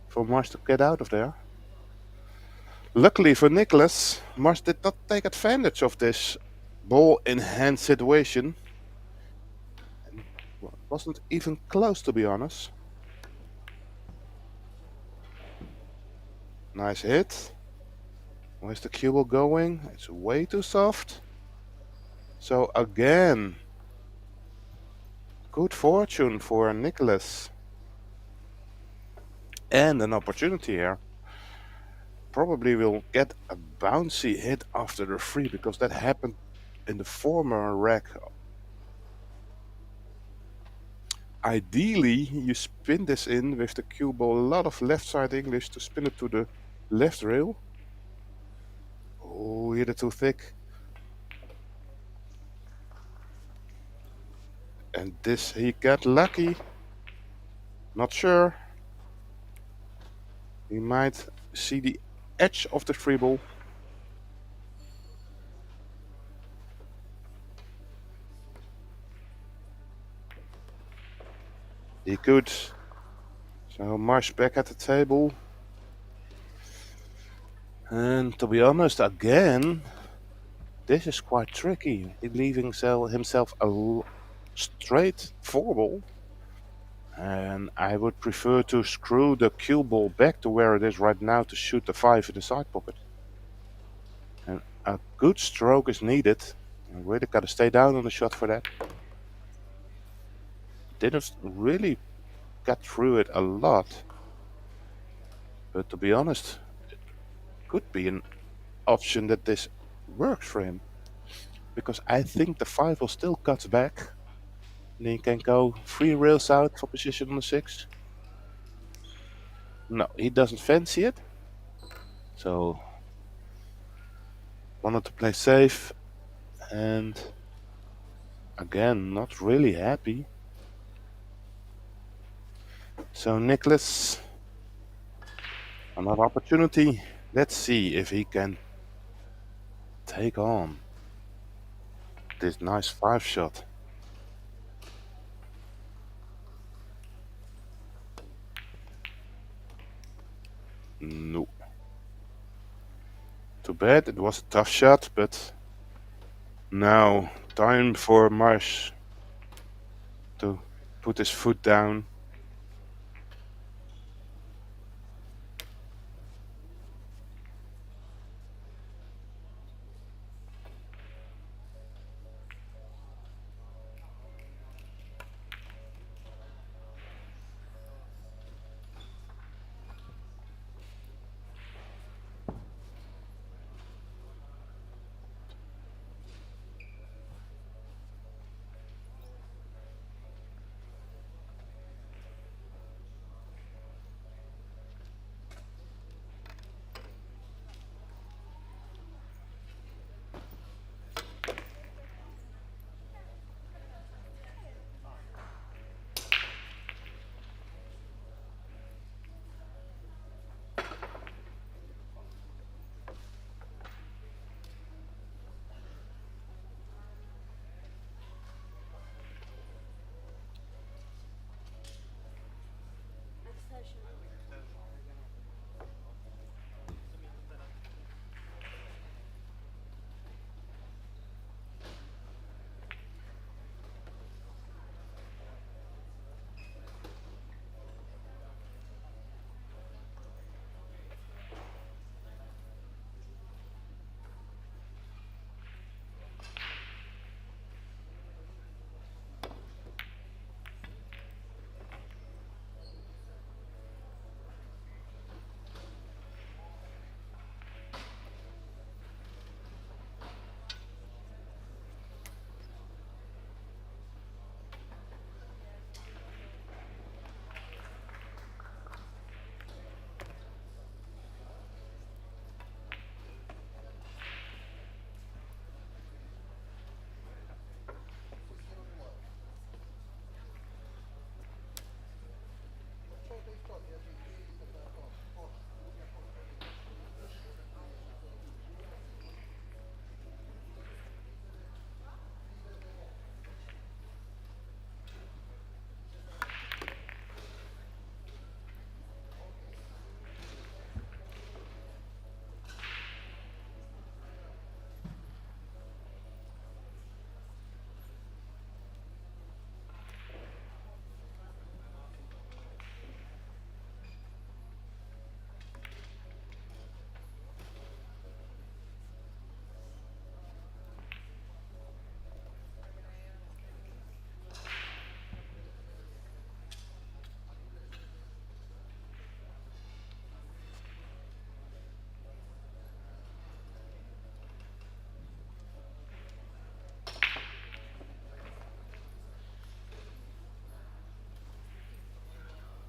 for Mars to get out of there. Luckily for Nicholas, Mars did not take advantage of this ball in hand situation. And wasn't even close, to be honest. Nice hit. Where's the cue ball going? It's way too soft. So again, good fortune for Nicholas. And an opportunity here. Probably will get a bouncy hit after the 3 because that happened in the former rack. Ideally, you spin this in with the cue ball, a lot of left side English to spin it to the left rail. Oh, hit it too thick. And this, he got lucky. Not sure. He might see the edge of the 3 ball. He could. So Marsh back at the table. And to be honest, again, this is quite tricky. He's leaving himself a straight 4 ball. And I would prefer to screw the cue ball back to where it is right now to shoot the 5 in the side pocket. And a good stroke is needed. I really got to stay down on the shot for that. Didn't really get through it a lot. But to be honest, it could be an option that this works for him. Because I think the 5 will still cut back. And he can go 3 rails out for position on the 6. No, he doesn't fancy it. So, wanted to play safe. And again, not really happy. So Nicholas, another opportunity. Let's see if he can take on this nice 5 shot. No. Too bad, it was a tough shot, but now time for Marsh to put his foot down.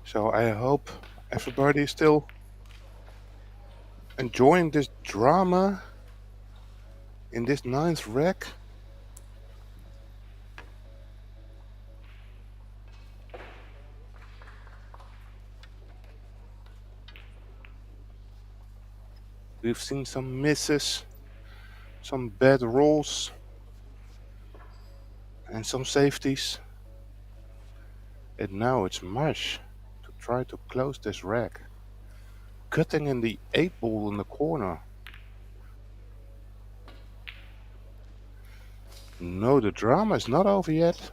So I hope everybody is still enjoying this drama in this ninth rack. We've seen some misses, some bad rolls, and some safeties. And now it's Marsh to try to close this rack. Cutting in the 8-ball in the corner. No, the drama is not over yet.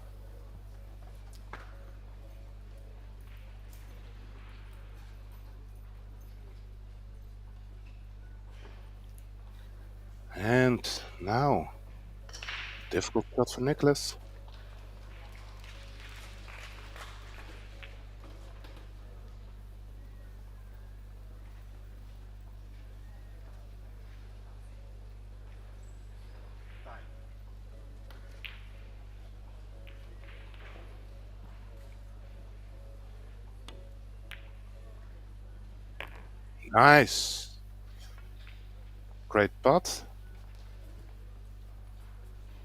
And now, difficult shot for Nicholas. Nice. Great putt.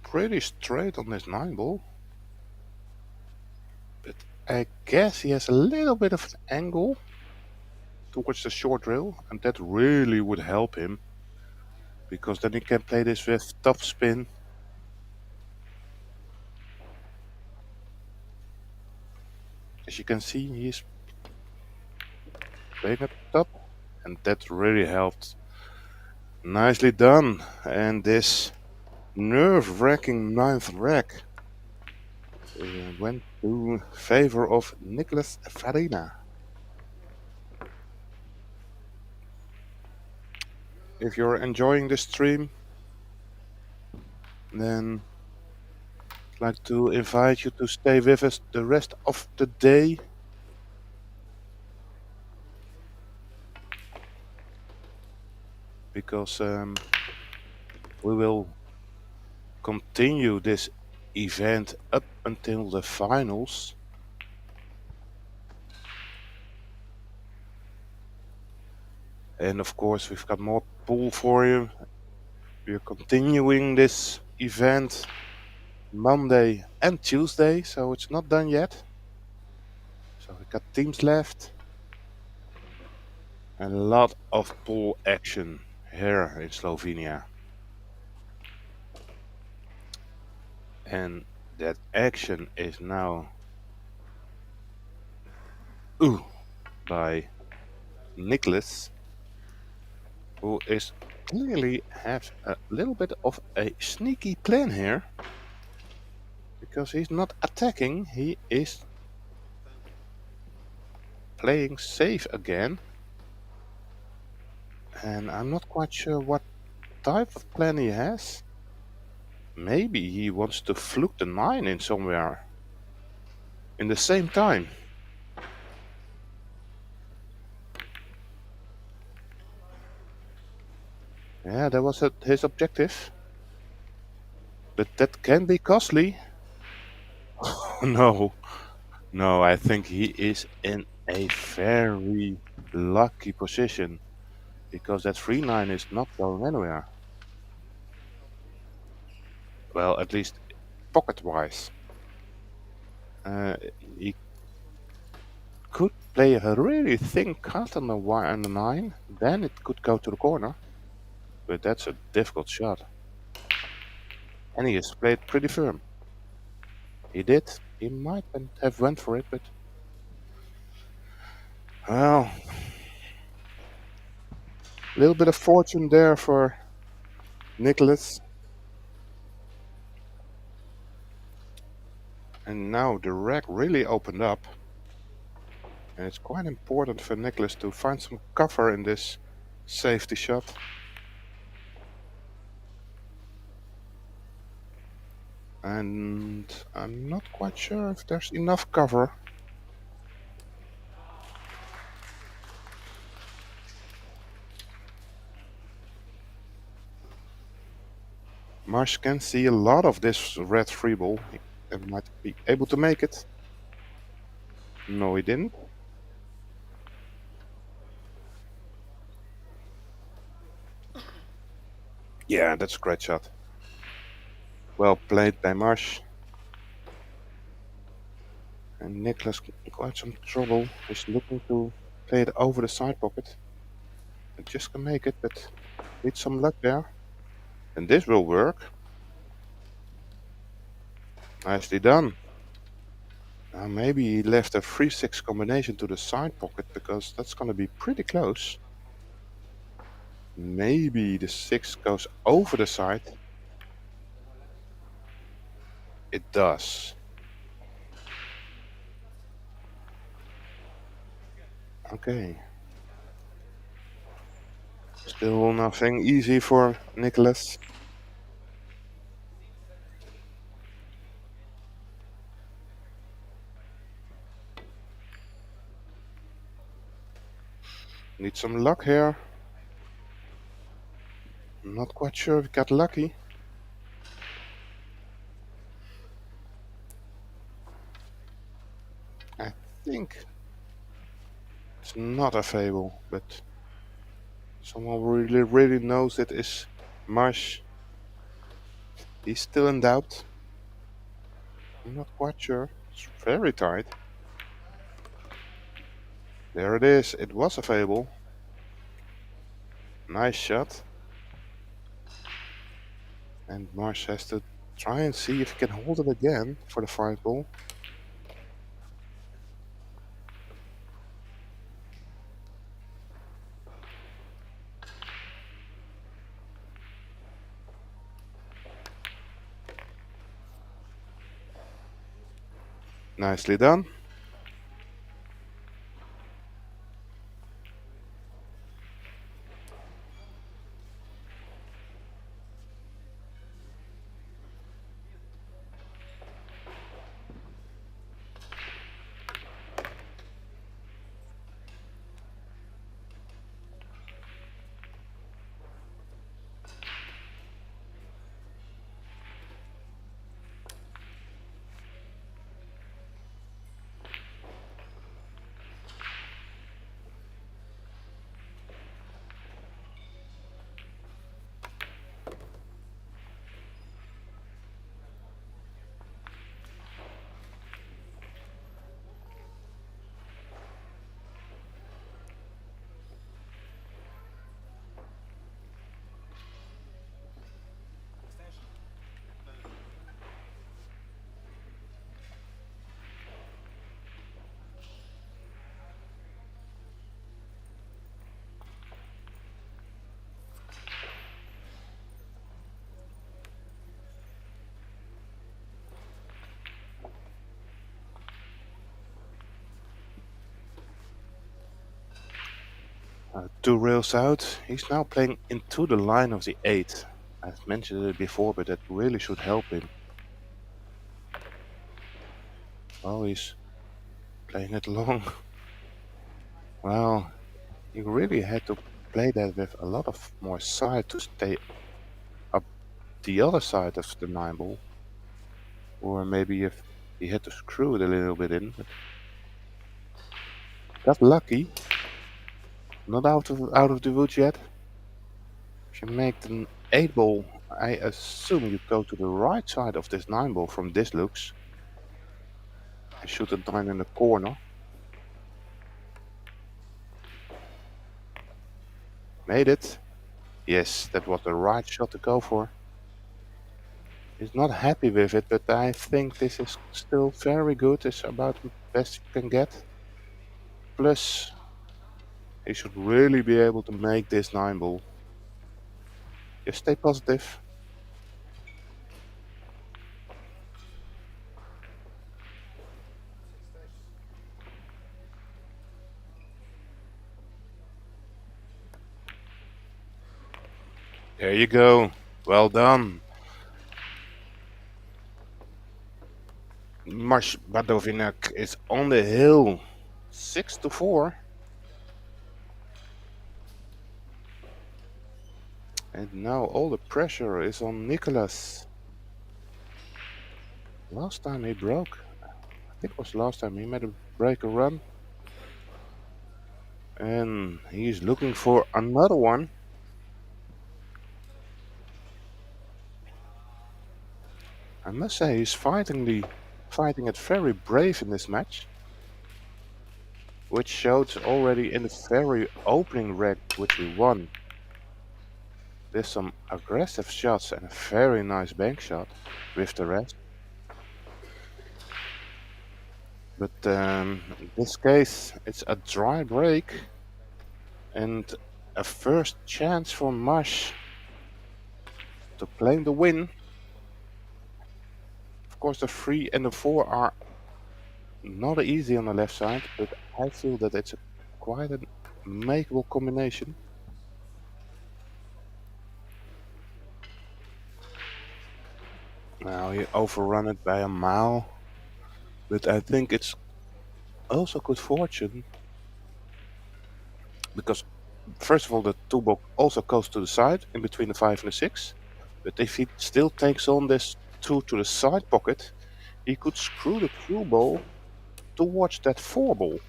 Pretty straight on this 9-ball. But I guess he has a little bit of an angle towards the short rail, and that really would help him, because then he can play this with top spin. As you can see, he's playing at the top, and that really helped. Nicely done. And this nerve-wracking 9th rack went to favor of Nicholas Farina. If you're enjoying this stream, then I'd like to invite you to stay with us the rest of the day. Because we will continue this event up until the finals. And of course, we've got more pool for you. We're continuing this event Monday and Tuesday, so it's not done yet. So we've got teams left. And a lot of pool action here in Slovenia. And that action is now by Nicholas, who is clearly has a little bit of a sneaky plan here, because he's not attacking, he is playing safe again. And I'm not quite sure what type of plan he has. Maybe he wants to fluke the 9 in somewhere in the same time. Yeah, that was his objective. But that can be costly. No, I think he is in a very lucky position, because that 3-9 is not going anywhere. Well, at least pocket-wise. He could play a really thin cut on the 9, then it could go to the corner. But that's a difficult shot. And he has played pretty firm. He did. He might have went for it, but... Well... A little bit of fortune there for Nicholas. And now the rack really opened up. And it's quite important for Nicholas to find some cover in this safety shot. And I'm not quite sure if there's enough cover. Marsh can see a lot of this red 3-ball. He might be able to make it. No, he didn't. Yeah, that's a great shot. Well played by Marsh. And Nicholas quite some trouble. He's looking to play it over the side pocket. I just can make it, but need some luck there. And this will work. Nicely done. Now maybe he left a 3-6 combination to the side pocket because that's going to be pretty close. Maybe the 6 goes over the side. It does. Okay. Still nothing easy for Nicholas. Need some luck here. I'm not quite sure if he got lucky. I think it's not a fable, but someone really knows it is Marsh. He's still in doubt. I'm not quite sure. It's very tight. There it is. It was a fable. Nice shot. And Marsh has to try and see if he can hold it again for the 5 ball. Nicely done. Two rails out. He's now playing into the line of the 8. I've mentioned it before, but that really should help him. Oh, he's playing it long. Well, he really had to play that with a lot of more side to stay up the other side of the 9 ball. Or maybe if he had to screw it a little bit in. But got lucky. Not out of the woods yet. If you make an 8 ball, I assume you go to the right side of this 9 ball from this looks. I shoot a 9 in the corner. Made it. Yes, that was the right shot to go for. He's not happy with it, but I think this is still very good. It's about the best you can get. Plus, he should really be able to make this 9 ball. Just stay positive. There you go. Well done. Marsh Badovinak is on the hill. 6-4. And now all the pressure is on Nicholas. Last time he broke. I think it was last time he made a break a run. And he's looking for another one. I must say he's fighting it very brave in this match, which showed already in the very opening reg which he won. There's some aggressive shots and a very nice bank shot with the rest. But in this case, it's a dry break and a first chance for Mash to claim the win. Of course, the 3 and the 4 are not easy on the left side, but I feel that it's quite a makeable combination. Now he overrun it by a mile, but I think it's also good fortune because first of all the 2 ball also goes to the side in between the 5 and the 6, but if he still takes on this 2 to the side pocket, he could screw the 2 ball towards that 4 ball.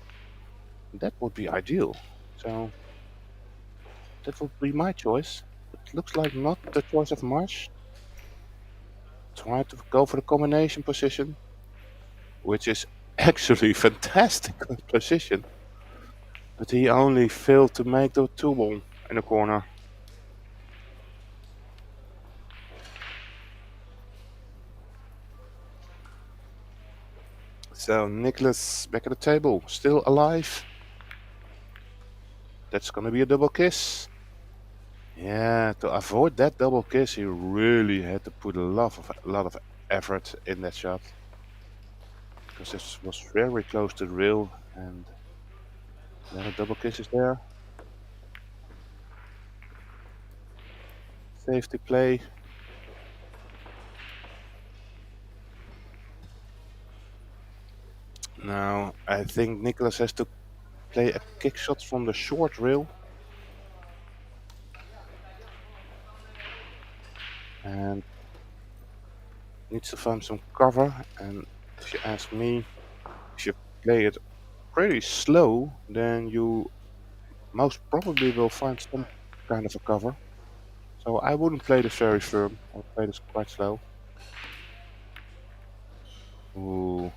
That would be ideal. So that would be my choice. It looks like not the choice of Marsh. Try to go for the combination position, which is actually fantastic position. But he only failed to make the 2 ball in the corner. So Nicholas back at the table, still alive. That's gonna be a double kiss. Yeah, to avoid that double kiss, he really had to put a lot of effort in that shot. Because this was very close to the rail, and then a double kiss is there. Safety play. Now I think Nicholas has to play a kick shot from the short rail. And needs to find some cover, and if you ask me, if you play it pretty slow, then you most probably will find some kind of a cover. So I wouldn't play this very firm, I would play this quite slow. Ooh.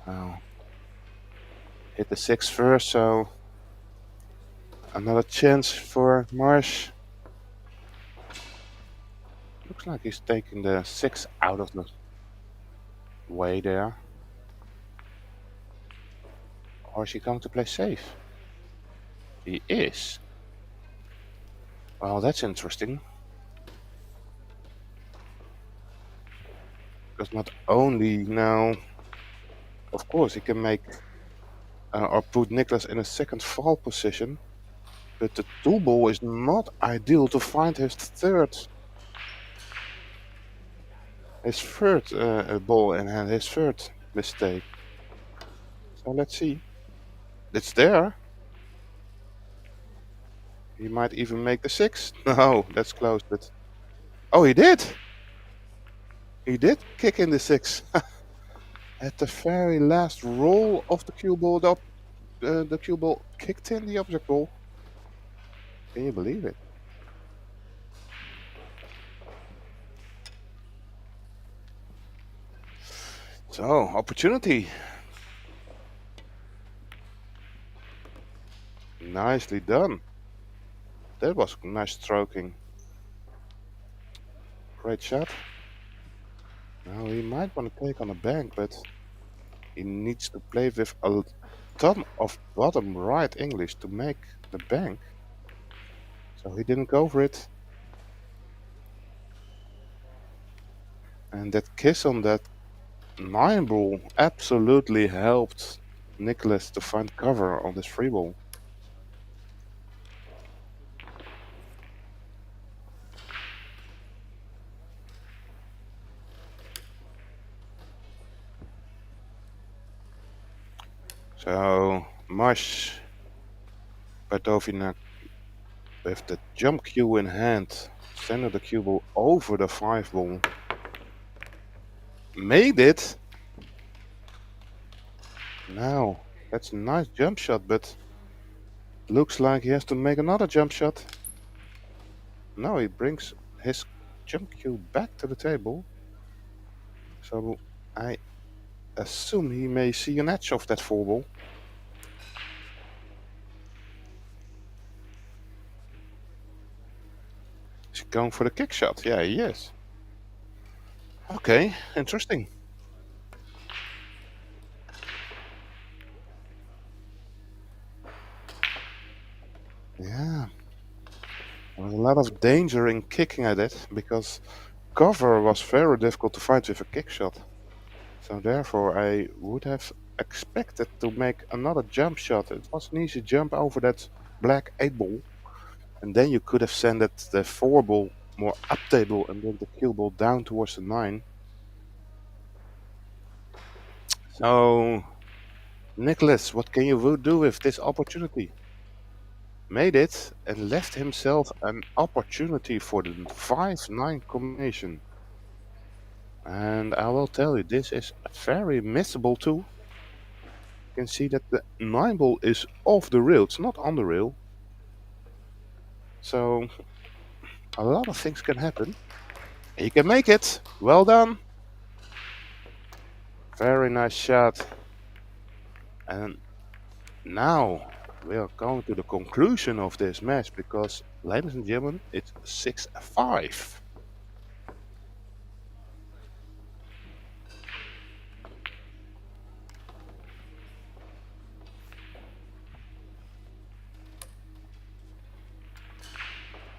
Wow. Hit the 6 first, so another chance for Marsh. Looks like he's taking the 6 out of the way there. Or is he going to play safe? He is. Well, that's interesting. Because not only now, of course, he can make or put Nicholas in a second fall position, but the 2 ball is not ideal to find his third ball in hand, his third mistake. So let's see. It's there. He might even make the 6. No, that's close, but oh, he did. He did kick in the 6. At the very last roll of the cue ball, the cue ball kicked in the object ball. Can you believe it? So, opportunity. Nicely done. That was nice stroking. Great shot. Now he might want to take on a bank, but he needs to play with a ton of bottom right English to make the bank. So he didn't go for it. And that kiss on that 9 ball absolutely helped Nicholas to find cover on this 3 ball. So Mash Bartovina with the jump cue in hand, sending the cue ball over the 5 ball. Made it! Now, that's a nice jump shot, but looks like he has to make another jump shot. Now he brings his jump cue back to the table. So I assume he may see an edge of that 4-ball. Is he going for the kick shot? Yeah, he is. Okay, interesting. Yeah. There was a lot of danger in kicking at it because cover was very difficult to find with a kick shot. So therefore I would have expected to make another jump shot. It was an easy jump over that black 8-ball. And then you could have sent it the 4-ball more up table and bring the cue ball down towards the 9. So, Nicholas, what can you do with this opportunity? Made it and left himself an opportunity for the 5-9 combination. And I will tell you, this is very missable too. You can see that the 9-ball is off the rail, it's not on the rail. So, a lot of things can happen. He can make it. Well done. Very nice shot. And now we are going to the conclusion of this match because, ladies and gentlemen, it's 6-5.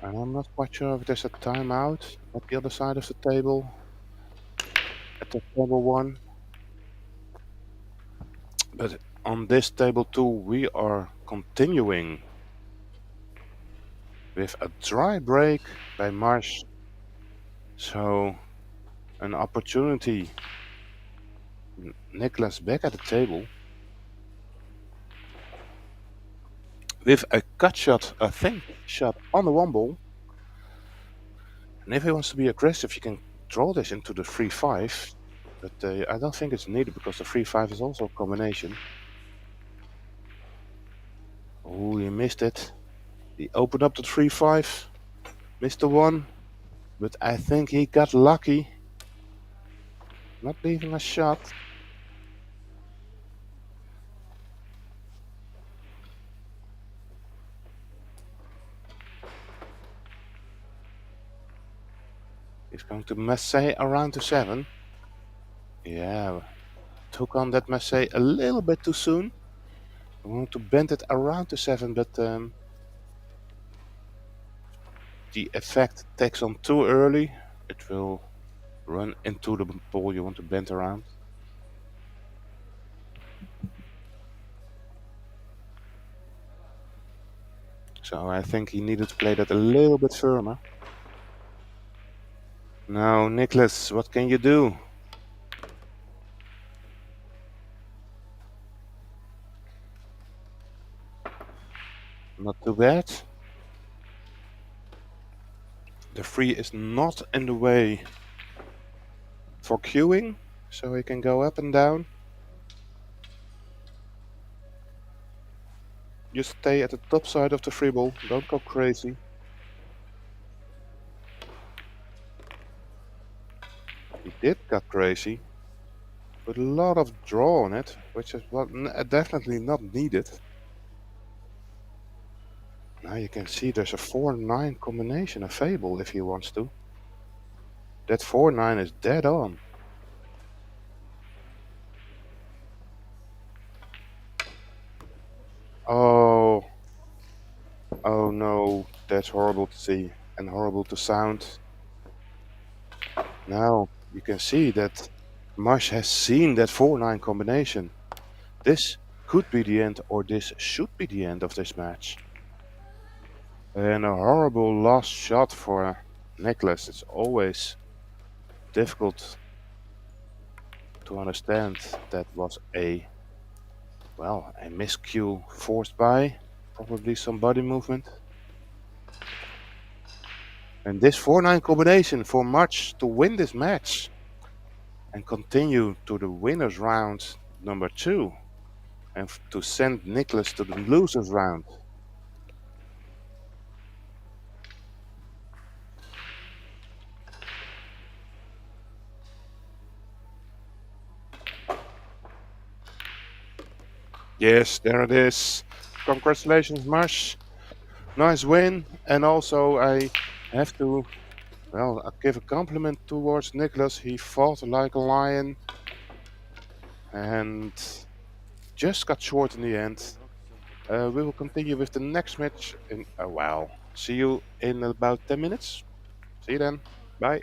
And I'm not quite sure if there's a timeout at the other side of the table, at the table 1. But on this table 2, we are continuing with a dry break by Marsh. So, an opportunity. Nicholas back at the table with a cut shot, a think shot on the 1-ball. And if he wants to be aggressive, you can draw this into the 3-5. But I don't think it's needed because the 3-5 is also a combination. Oh, he missed it. He opened up the 3-5, missed the 1. But I think he got lucky. Not leaving a shot. He's going to masse around the 7. Yeah, took on that masse a little bit too soon. I want to bend it around the 7, but the effect takes on too early. It will run into the ball you want to bend around. So I think he needed to play that a little bit firmer. Now, Nicholas, what can you do? Not too bad. The 3 is not in the way for queuing, so he can go up and down. Just stay at the top side of the 3 ball, don't go crazy. He did got crazy, but a lot of draw on it, which is definitely not needed. Now you can see there's a 4-9 combination available if he wants to. That 4-9 is dead on. Oh no, that's horrible to see and horrible to sound. Now you can see that Marsh has seen that 4-9 combination. This could be the end, or this should be the end of this match. And a horrible last shot for Nicholas. It's always difficult to understand that was a miscue forced by probably some body movement. And this 4-9 combination for March to win this match and continue to the winners round number 2 and to send Nicholas to the losers round. Yes, there it is. Congratulations, Marsh. Nice win. And also, I have to, well, give a compliment towards Nicholas. He fought like a lion and just got short in the end. We will continue with the next match in a while. See you in about 10 minutes. See you then. Bye.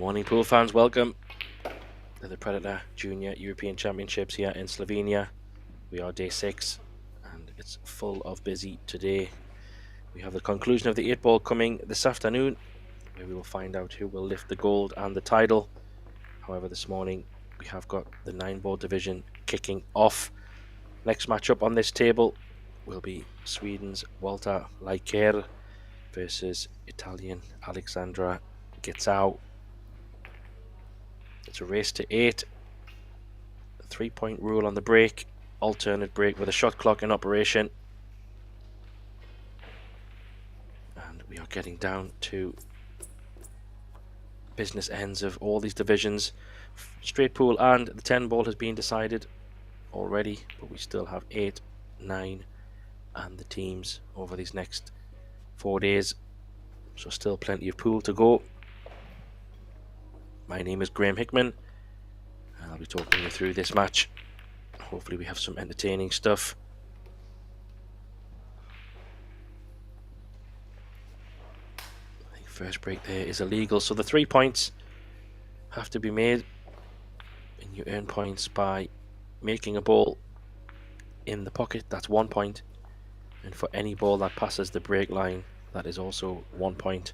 Morning pool fans, welcome to the Predator Junior European Championships here in Slovenia. We are day 6 and it's full of busy today. We have the conclusion of the 8-ball coming this afternoon, where we will find out who will lift the gold and the title. However, this morning we have got the 9-ball division kicking off. Next matchup on this table will be Sweden's Walter Laiker versus Italian Alexandra Getsau. It's a race to 8. 3-point rule on the break. Alternate break with a shot clock in operation. And we are getting down to business ends of all these divisions. Straight pool and the 10-ball has been decided already, but we still have 8, 9 and the teams over these next 4 days. So still plenty of pool to go. My name is Graham Hickman and I'll be talking you through this match. Hopefully we have some entertaining stuff. I think first break there is illegal, so the 3 points have to be made, and you earn points by making a ball in the pocket. That's 1 point, and for any ball that passes the break line, that is also 1 point.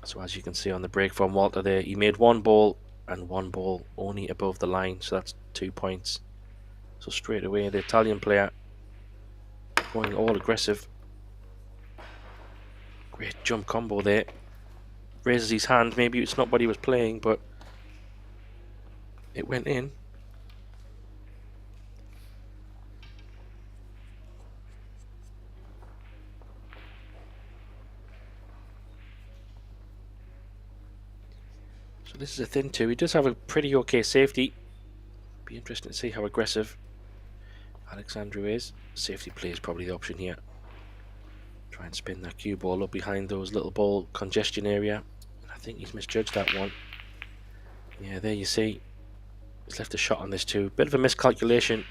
So as you can see on the break from Walter there, he made 1 ball and 1 ball only above the line, so that's 2 points. So straight away the Italian player going all aggressive. Great jump combo there. Raises his hand, maybe it's not what he was playing, but it went in. So this is a thin 2. He does have a pretty okay safety. Be interesting to see how aggressive Alexandru is. Safety play is probably the option here. Try and spin that cue ball up behind those little ball congestion area. I think he's misjudged that one. Yeah, there you see. He's left a shot on this too. Bit of a miscalculation.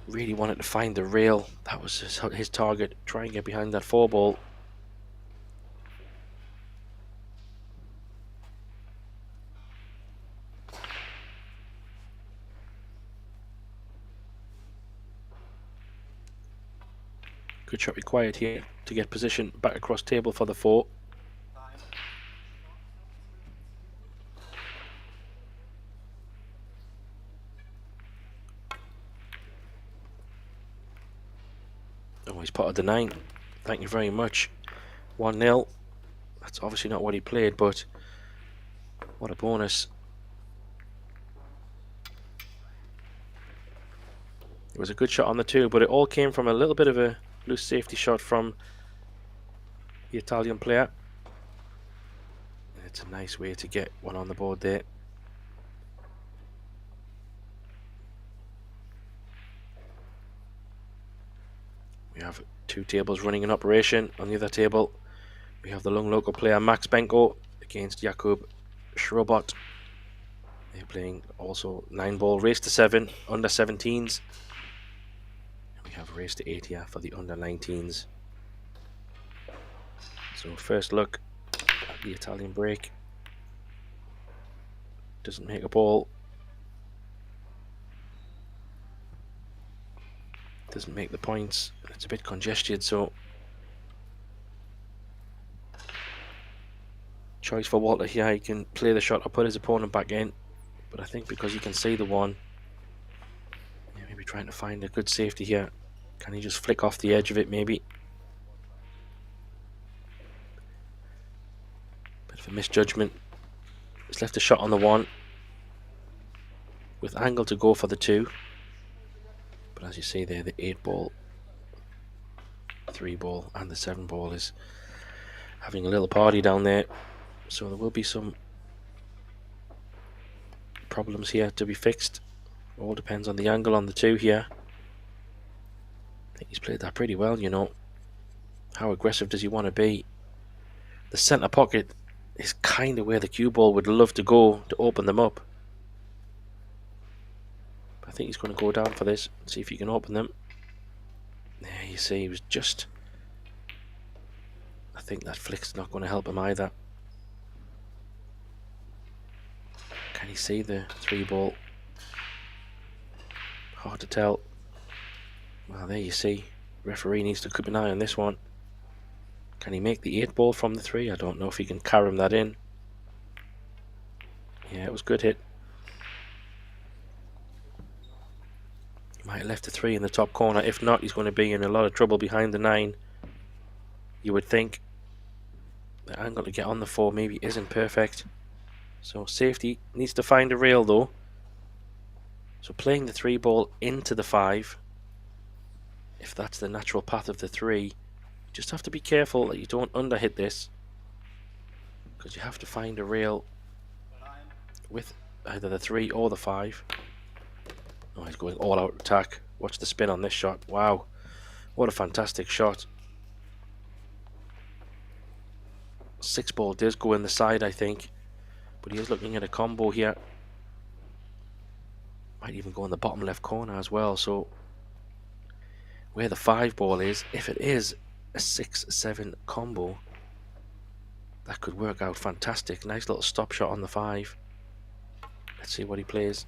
Really wanted to find the rail. That was his target. Try and get behind that 4 ball. Good shot required here to get position back across table for the 4. Oh, he's potted the 9. Thank you very much. 1-0. That's obviously not what he played, but what a bonus. It was a good shot on the 2, but it all came from a little bit of a loose safety shot from the Italian player. It's a nice way to get one on the board there. We have 2 tables running in operation. On the other table we have the young local player Max Benko against Jakub Schrobot. They're playing also 9-ball race to 7 under 17s. We have race to 8 here for the under 19s. So first look at the Italian break. Doesn't make a ball. Doesn't make the points. It's a bit congested, so choice for Walter here. He can play the shot or put his opponent back in, but I think because he can see the 1, maybe trying to find a good safety here. Can he just flick off the edge of it maybe? Bit of a misjudgment. He's left a shot on the 1 with angle to go for the 2, but as you see there, the 8-ball, 3-ball and the 7-ball is having a little party down there, so there will be some problems here to be fixed. All depends on the angle on the 2 here. I think he's played that pretty well, you know. How aggressive does he want to be? The centre pocket is kind of where the cue ball would love to go to open them up. I think he's going to go down for this, see if he can open them. There you see, he was just... I think that flick's not going to help him either. see the 3 ball? Hard to tell. Well, there you see. Referee needs to keep an eye on this one. Can he make the 8 ball from the 3? I don't know if he can carom that in. Yeah, it was a good hit. He might have left the 3 in the top corner. If not, he's going to be in a lot of trouble behind the 9. You would think. The angle to get on the 4 maybe isn't perfect. So safety needs to find a rail though. So playing the 3 ball into the 5. If that's the natural path of the 3, you just have to be careful that you don't underhit this, because you have to find a rail with either the 3 or the 5. Oh, he's going all out attack. Watch the spin on this shot. Wow, what a fantastic shot. 6 ball does go in the side, I think, but he is looking at a combo here. Might even go in the bottom left corner as well. So where the 5 ball is, if it is a 6-7 combo, that could work out fantastic. Nice little stop shot on the 5. Let's see what he plays.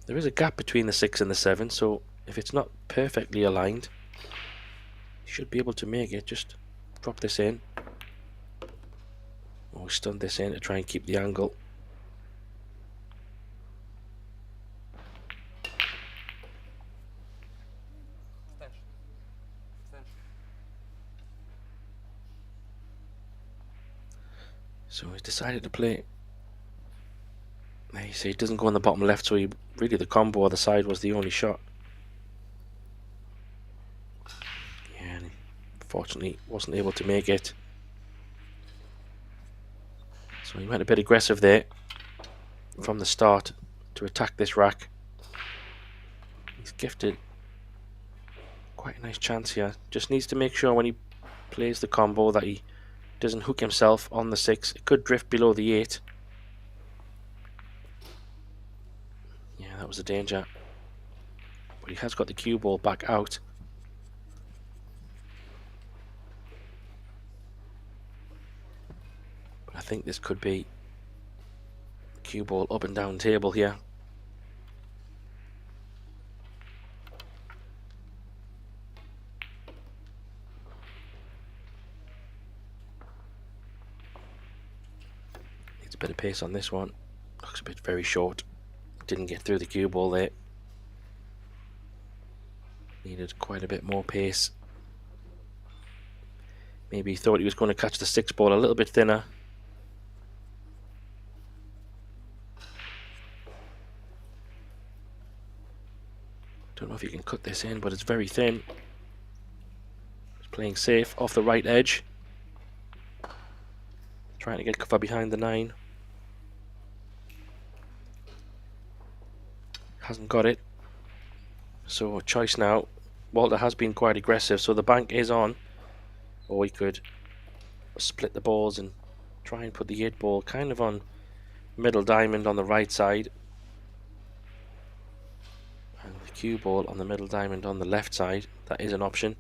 There is a gap between the 6 and the 7, so if it's not perfectly aligned, you should be able to make it. Just drop this in. Or stun this in to try and keep the angle. So he's decided to play. There you see, it doesn't go on the bottom left, so really the combo on the side was the only shot. Yeah, and unfortunately wasn't able to make it. So he went a bit aggressive there from the start to attack this rack. He's gifted quite a nice chance here. Just needs to make sure when he plays the combo that he doesn't hook himself on the 6. It could drift below the 8. Yeah, that was a danger. But he has got the cue ball back out. But I think this could be cue ball up and down table here. Needs a bit of pace on this one. Looks a bit very short. Didn't get through the cue ball there. Needed quite a bit more pace. Maybe he thought he was going to catch the 6 ball a little bit thinner. Don't know if you can cut this in, but it's very thin. He's playing safe off the right edge. Trying to get cover behind the 9. Hasn't got it. So a choice now. Walter has been quite aggressive, so the bank is on. Or we could split the balls and try and put the 8 ball kind of on middle diamond on the right side. And the cue ball on the middle diamond on the left side. That is an option.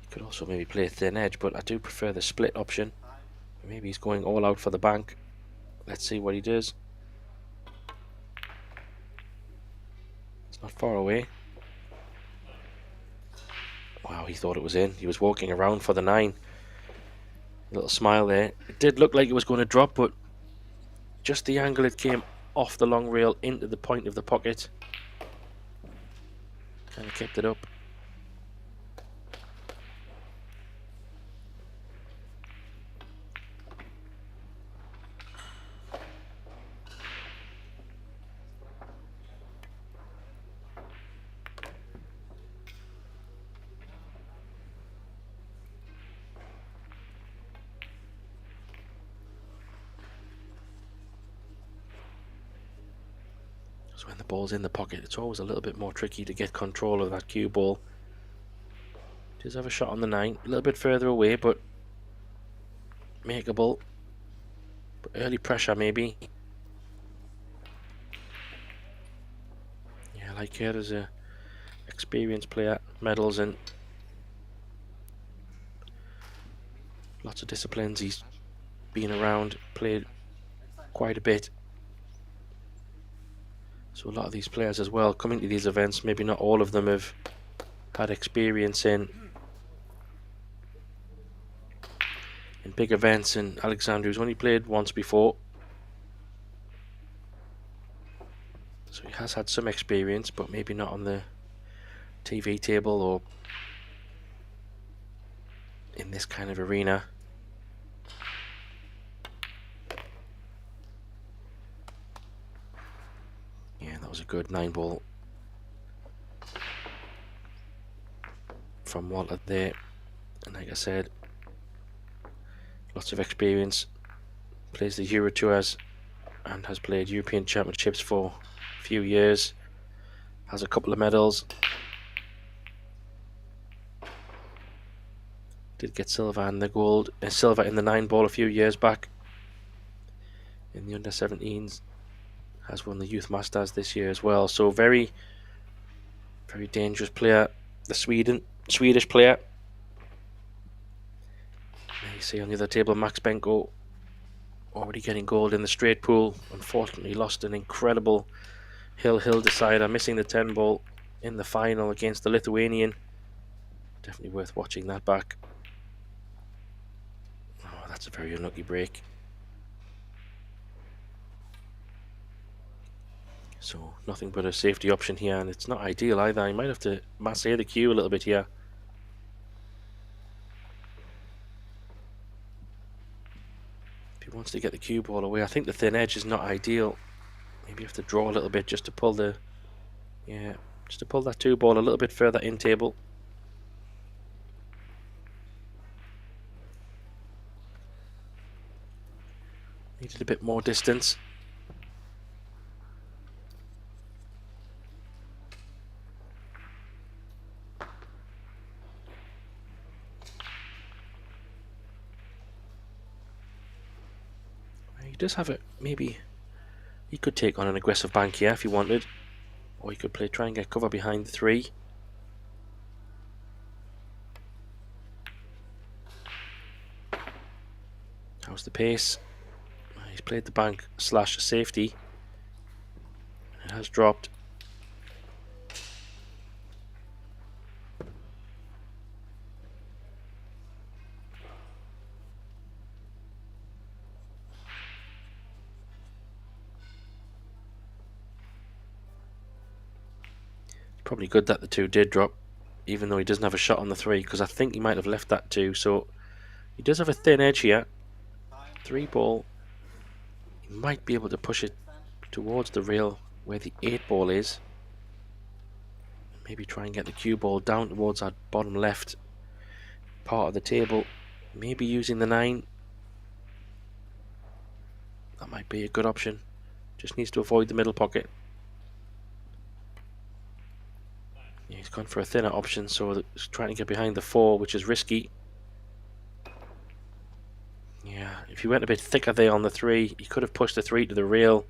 You could also maybe play a thin edge, but I do prefer the split option. Maybe he's going all out for the bank. Let's see what he does. It's not far away. Wow, he thought it was in. He was walking around for the 9. A little smile there. It did look like it was going to drop, but just the angle it came off the long rail into the point of the pocket. Kind of kept it up. So when the ball's in the pocket, it's always a little bit more tricky to get control of that cue ball. Does have a shot on the 9, a little bit further away, but makeable. But early pressure maybe. Yeah, I like her as a experienced player, medals, and Lots of disciplines he's been around, played quite a bit. So a lot of these players as well coming to these events, maybe not all of them have had experience in big events, and Alexandru's only played once before. So he has had some experience, but maybe not on the TV table or in this kind of arena. Yeah, that was a good 9-ball from Walter there. And like I said, lots of experience. Plays the Euro Tours and has played European Championships for a few years. Has a couple of medals. Did get silver and the gold, silver in the 9-ball a few years back in the under-17s. Has won the Youth Masters this year as well. So very, very dangerous player. The Swedish player. You see on the other table, Max Benko already getting gold in the straight pool. Unfortunately, lost an incredible hill decider, missing the 10-ball in the final against the Lithuanian. Definitely worth watching that back. Oh, that's a very unlucky break. So nothing but a safety option here, and it's not ideal either. He might have to massage the cue a little bit here. If he wants to get the cue ball away, I think the thin edge is not ideal. Maybe you have to draw a little bit just to pull the, just to pull that 2-ball a little bit further in table. Needed a bit more distance. He does have it. Maybe he could take on an aggressive bank here if he wanted, or he could try and get cover behind the 3. How's the pace? He's played the bank / safety. It has dropped. Probably good that the 2 did drop, even though he doesn't have a shot on the 3, because I think he might have left that 2. So he does have a thin edge here. 3-ball, he might be able to push it towards the rail where the 8-ball is. Maybe try and get the cue ball down towards that bottom left part of the table. Maybe using the 9. That might be a good option. Just needs to avoid the middle pocket. Yeah, he's gone for a thinner option, so he's trying to get behind the 4, which is risky. Yeah, if he went a bit thicker there on the 3, he could have pushed the 3 to the rail.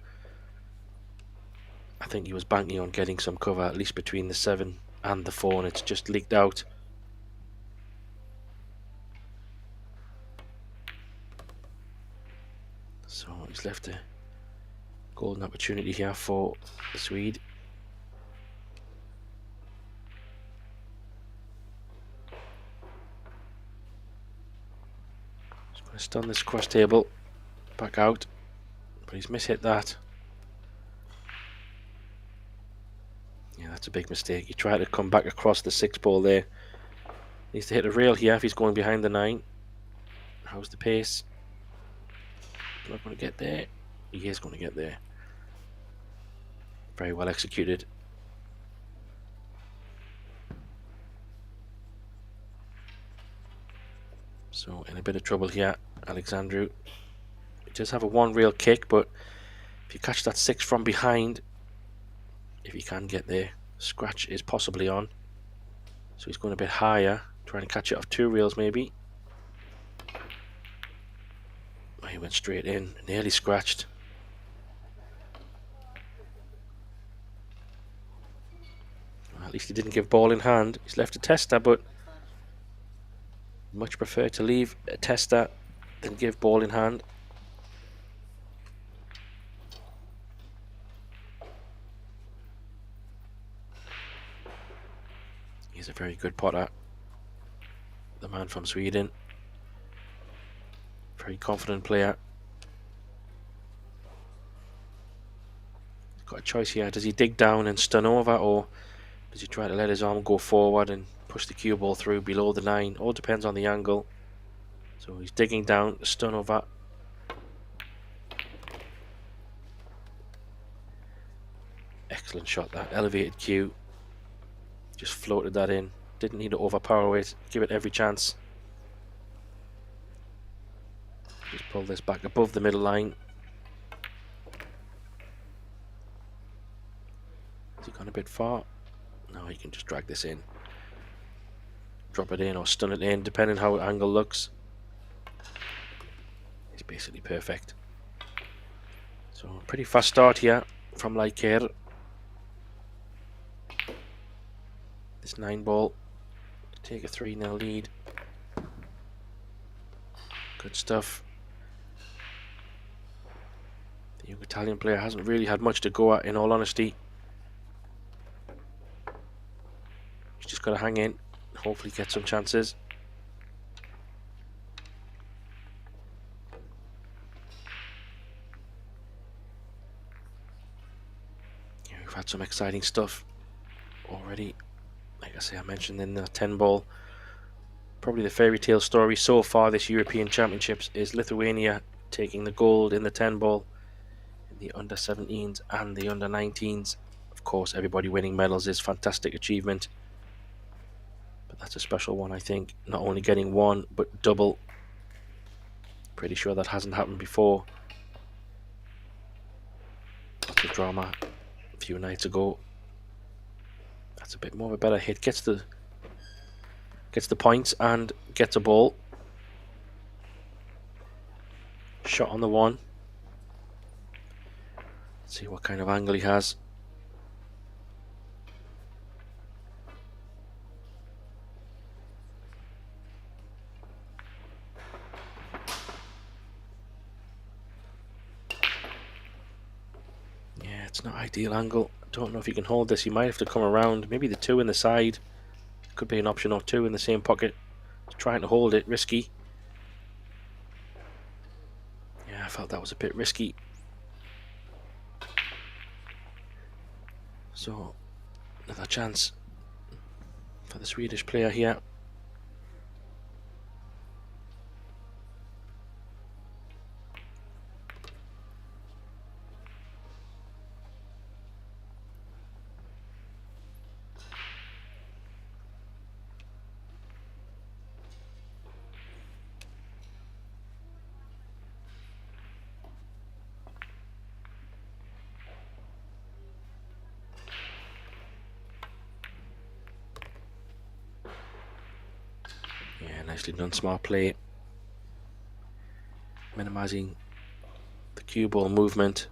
I think he was banking on getting some cover, at least between the 7 and the 4, and it's just leaked out. So he's left a golden opportunity here for the Swede. Stun this cross table back out, but he's mishit that. Yeah, that's a big mistake. He tried to come back across the 6-ball there. Needs to hit a rail here if he's going behind the 9. How's the pace? Not going to get there. He is going to get there. Very well executed. So in a bit of trouble here, Alexandru. He does have a 1 rail kick, but if you catch that 6 from behind, if he can get there, scratch is possibly on. So he's going a bit higher, trying to catch it off 2 rails maybe. Oh, he went straight in, nearly scratched. Well, at least he didn't give ball in hand. He's left a tester, but Much prefer to leave a tester than give ball in hand. He's a very good potter, the man from Sweden. Very confident player. Got a choice here. Does he dig down and stun over, or does he try to let his arm go forward and push the cue ball through below the line? All depends on the angle. So he's digging down, stun over. Excellent shot, that elevated cue. Just floated that in. Didn't need to overpower it. Give it every chance. Just pull this back above the middle line. Has he gone a bit far? No, he can just drag this in. Drop it in or stun it in, depending how the angle looks. It's basically perfect. So, pretty fast start here from Laiker. This 9-ball to take a 3-0 lead. Good stuff. The young Italian player hasn't really had much to go at, in all honesty. He's just got to hang in, hopefully get some chances. Yeah, we've had some exciting stuff already. Like I say, I mentioned in the 10-ball, probably the fairy tale story so far this European Championships is Lithuania taking the gold in the 10-ball, in the under-17s and the under-19s. Of course, everybody winning medals is a fantastic achievement, but that's a special one, I think. Not only getting one, but double. Pretty sure that hasn't happened before. Lots of drama a few nights ago. That's a bit more of a better hit. Gets the points and gets a ball. Shot on the one. Let's see what kind of angle he has. Yeah, it's not ideal angle. Don't know if he can hold this. He might have to come around. Maybe the 2 in the side. Could be an option, or 2 in the same pocket. Trying to hold it, risky. Yeah, I felt that was a bit risky. So, another chance for the Swedish player here. Yeah, nicely done, smart play. Minimizing the cue ball movement.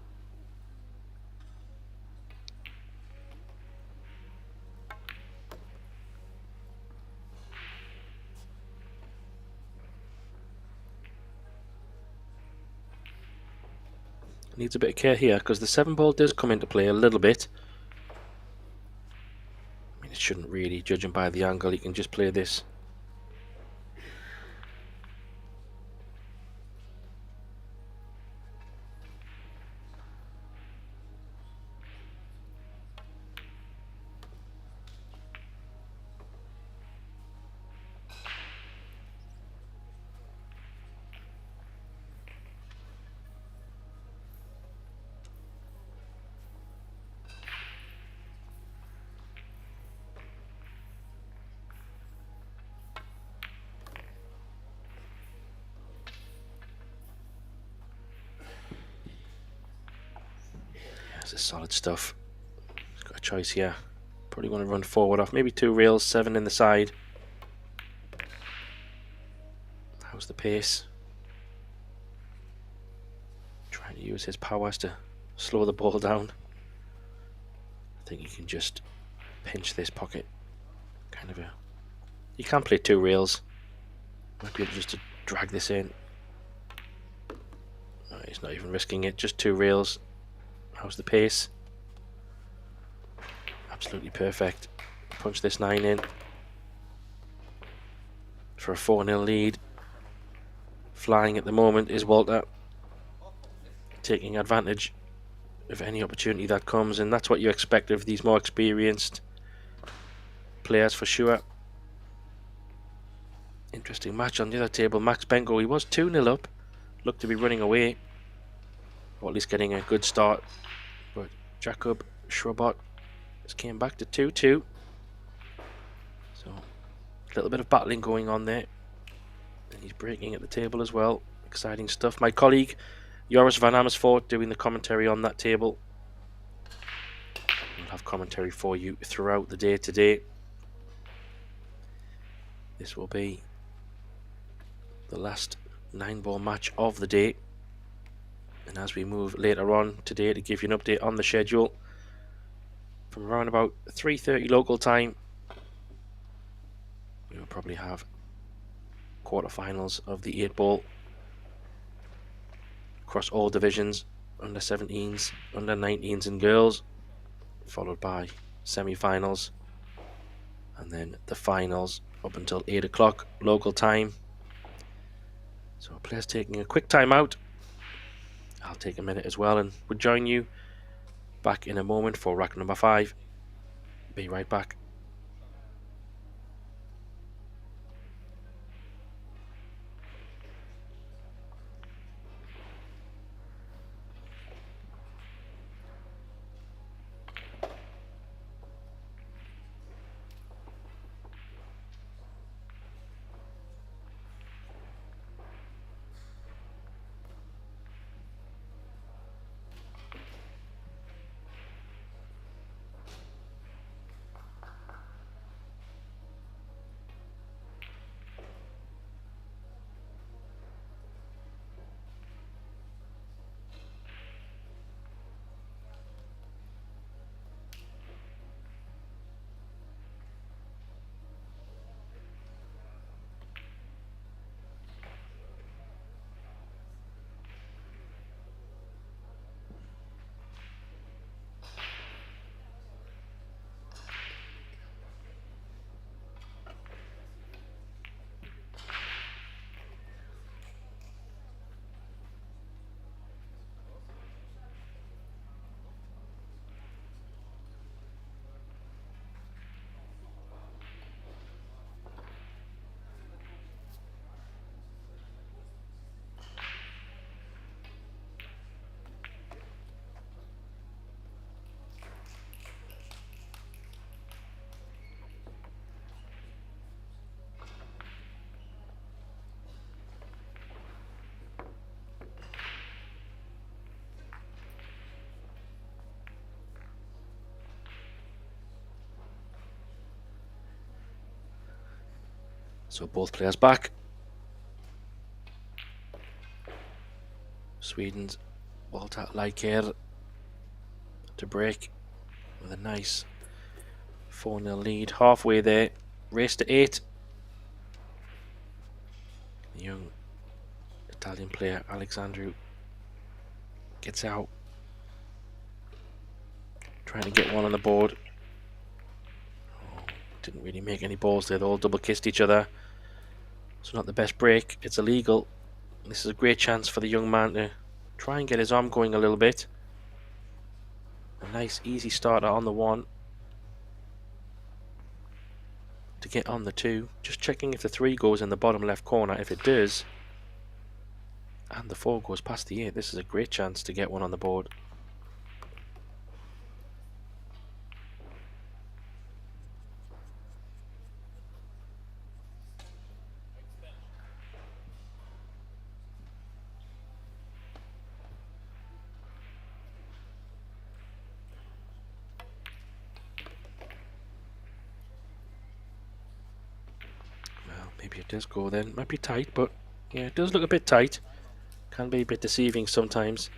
Needs a bit of care here because the 7-ball does come into play a little bit. I mean, it shouldn't really, judging by the angle. You can just play this. This is solid stuff. He's got a choice here. Probably want to run forward off. Maybe 2 rails, 7 in the side. How's the pace? Trying to use his powers to slow the ball down. I think you can just pinch this pocket. Kind of a... You can play 2 rails. Might be able just to drag this in. No, he's not even risking it, just 2 rails. How's the pace? Absolutely perfect. Punch this 9 in for a 4-0 lead. Flying at the moment is Walter, taking advantage of any opportunity that comes, and that's what you expect of these more experienced players for sure. Interesting match on the other table. Max Bengo, he was 2-0 up, looked to be running away, or at least getting a good start, but Jakob Schrobot just came back to 2-2. So a little bit of battling going on there, and he's breaking at the table as well. Exciting stuff. My colleague Joris van Amersfoort doing the commentary on that table. We'll have commentary for you throughout the day today. This will be the last 9-ball match of the day, and as we move later on today to give you an update on the schedule, from around about 3:30 local time, we will probably have quarterfinals of the 8-ball across all divisions, under 17s, under 19s and girls, followed by semi-finals, and then the finals up until 8 o'clock local time. So players taking a quick timeout. I'll take a minute as well, and we'll join you back in a moment for rack number 5. Be right back. So both players back. Sweden's Walter Leiker to break with a nice 4-0 lead. Halfway there, race to 8. The young Italian player Alexandru gets out, trying to get one on the board. Oh, didn't really make any balls there. They all double kissed each other. So not the best break. It's illegal. This is a great chance for the young man to try and get his arm going a little bit. A nice easy starter on the 1 to get on the 2. Just checking if the 3 goes in the bottom left corner. If it does, and the 4 goes past the 8, this is a great chance to get one on the board. Maybe it does go then. Might be tight, but yeah, it does look a bit tight. Can be a bit deceiving sometimes.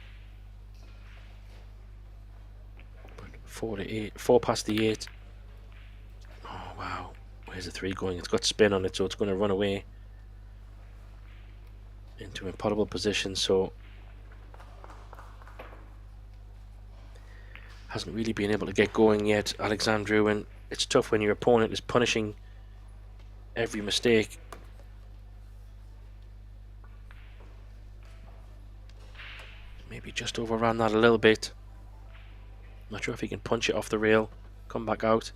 But 4 to 8, 4 past the 8. Oh wow, where's the 3 going? It's got spin on it, so it's going to run away. into impossible position, so hasn't really been able to get going yet, Alexandru, and it's tough when your opponent is punishing every mistake. Maybe just overran that a little bit. Not sure if he can punch it off the rail, come back out.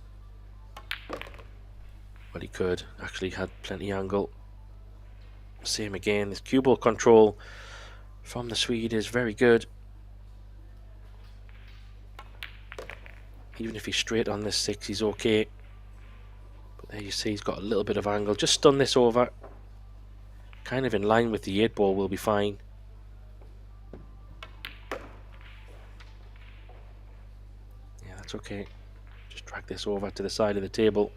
Well, he could. Actually had plenty angle. Same again. This cue ball control from the Swede is very good. Even if he's straight on this 6, he's okay. But there you see he's got a little bit of angle. Just stun this over. Kind of in line with the 8 ball, will be fine. Yeah, that's okay. Just drag this over to the side of the table.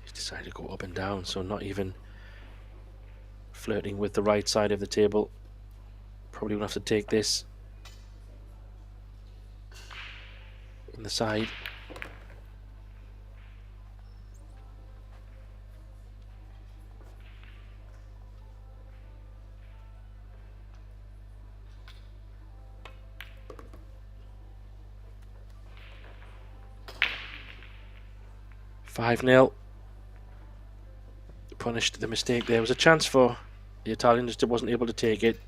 He's decided to go up and down, so not even flirting with the right side of the table. Probably gonna have to take this in the side. (5-0). Punished the mistake. There was a chance for the Italian, just wasn't able to take it.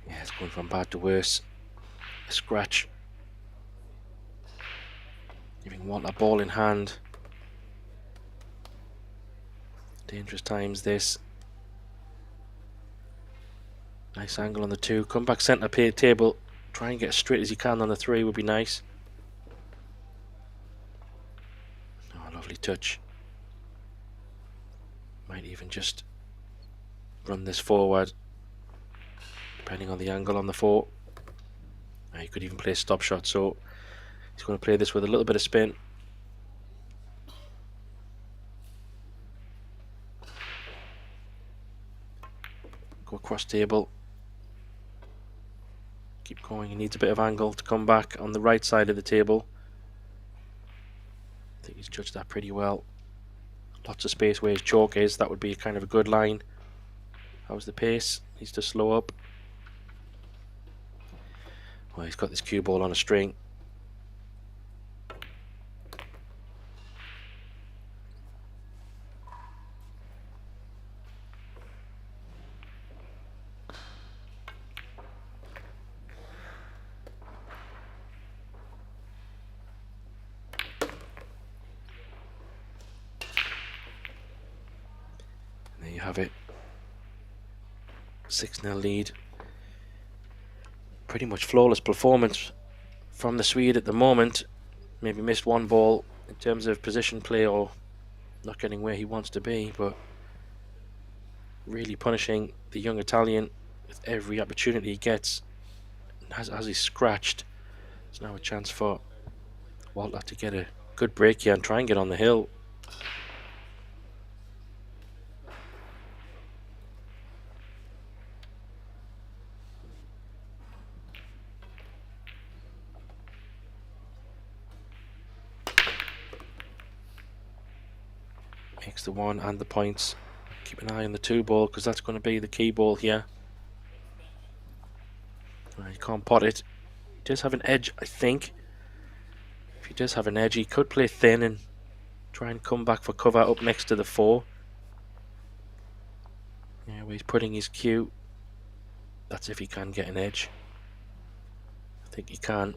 Yeah, it's going from bad to worse. A scratch. Giving one a ball in hand. Dangerous times this. Nice angle on the 2. Come back centre table. Try and get as straight as you can on the 3 would be nice. Oh, lovely touch. Might even just run this forward, depending on the angle on the 4. You could even play a stop shot, so he's going to play this with a little bit of spin. Go across table. Keep going, he needs a bit of angle to come back on the right side of the table. I think he's judged that pretty well. Lots of space where his chalk is, that would be kind of a good line. How's the pace? Needs to slow up. Well, he's got this cue ball on a string. And there you have it. 6-0 lead. Pretty much flawless performance from the Swede at the moment. Maybe missed one ball in terms of position play or not getting where he wants to be, but really punishing the young Italian with every opportunity he gets. And as he's scratched, there's now a chance for Walter to get a good break here and try and get on the hill. Makes the 1 and the points. Keep an eye on the 2 ball because that's going to be the key ball here. He can't pot it. He does have an edge, I think. If he does have an edge, he could play thin and try and come back for cover up next to the 4. Yeah, where he's putting his cue. That's if he can get an edge. I think he can.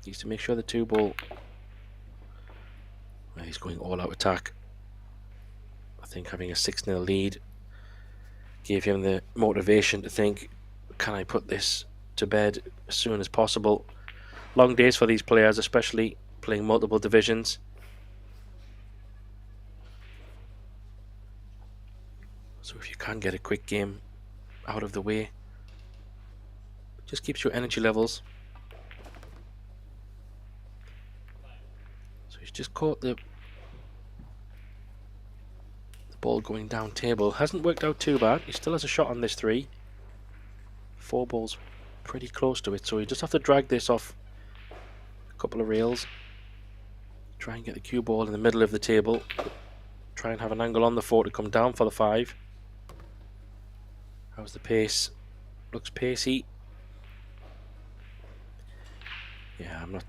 Needs to make sure the 2-ball. Well, he's going all out attack. I think having a 6-0 lead gave him the motivation to think, can I put this to bed as soon as possible? Long days for these players, especially playing multiple divisions. So if you can get a quick game out of the way, it just keeps your energy levels. So he's just caught the ball going down table. Hasn't worked out too bad. He still has a shot on this 3. 4 balls pretty close to it, so you just have to drag this off a couple of rails. Try and get the cue ball in the middle of the table. Try and have an angle on the 4 to come down for the 5. How's the pace? Looks pacey. Yeah, I'm not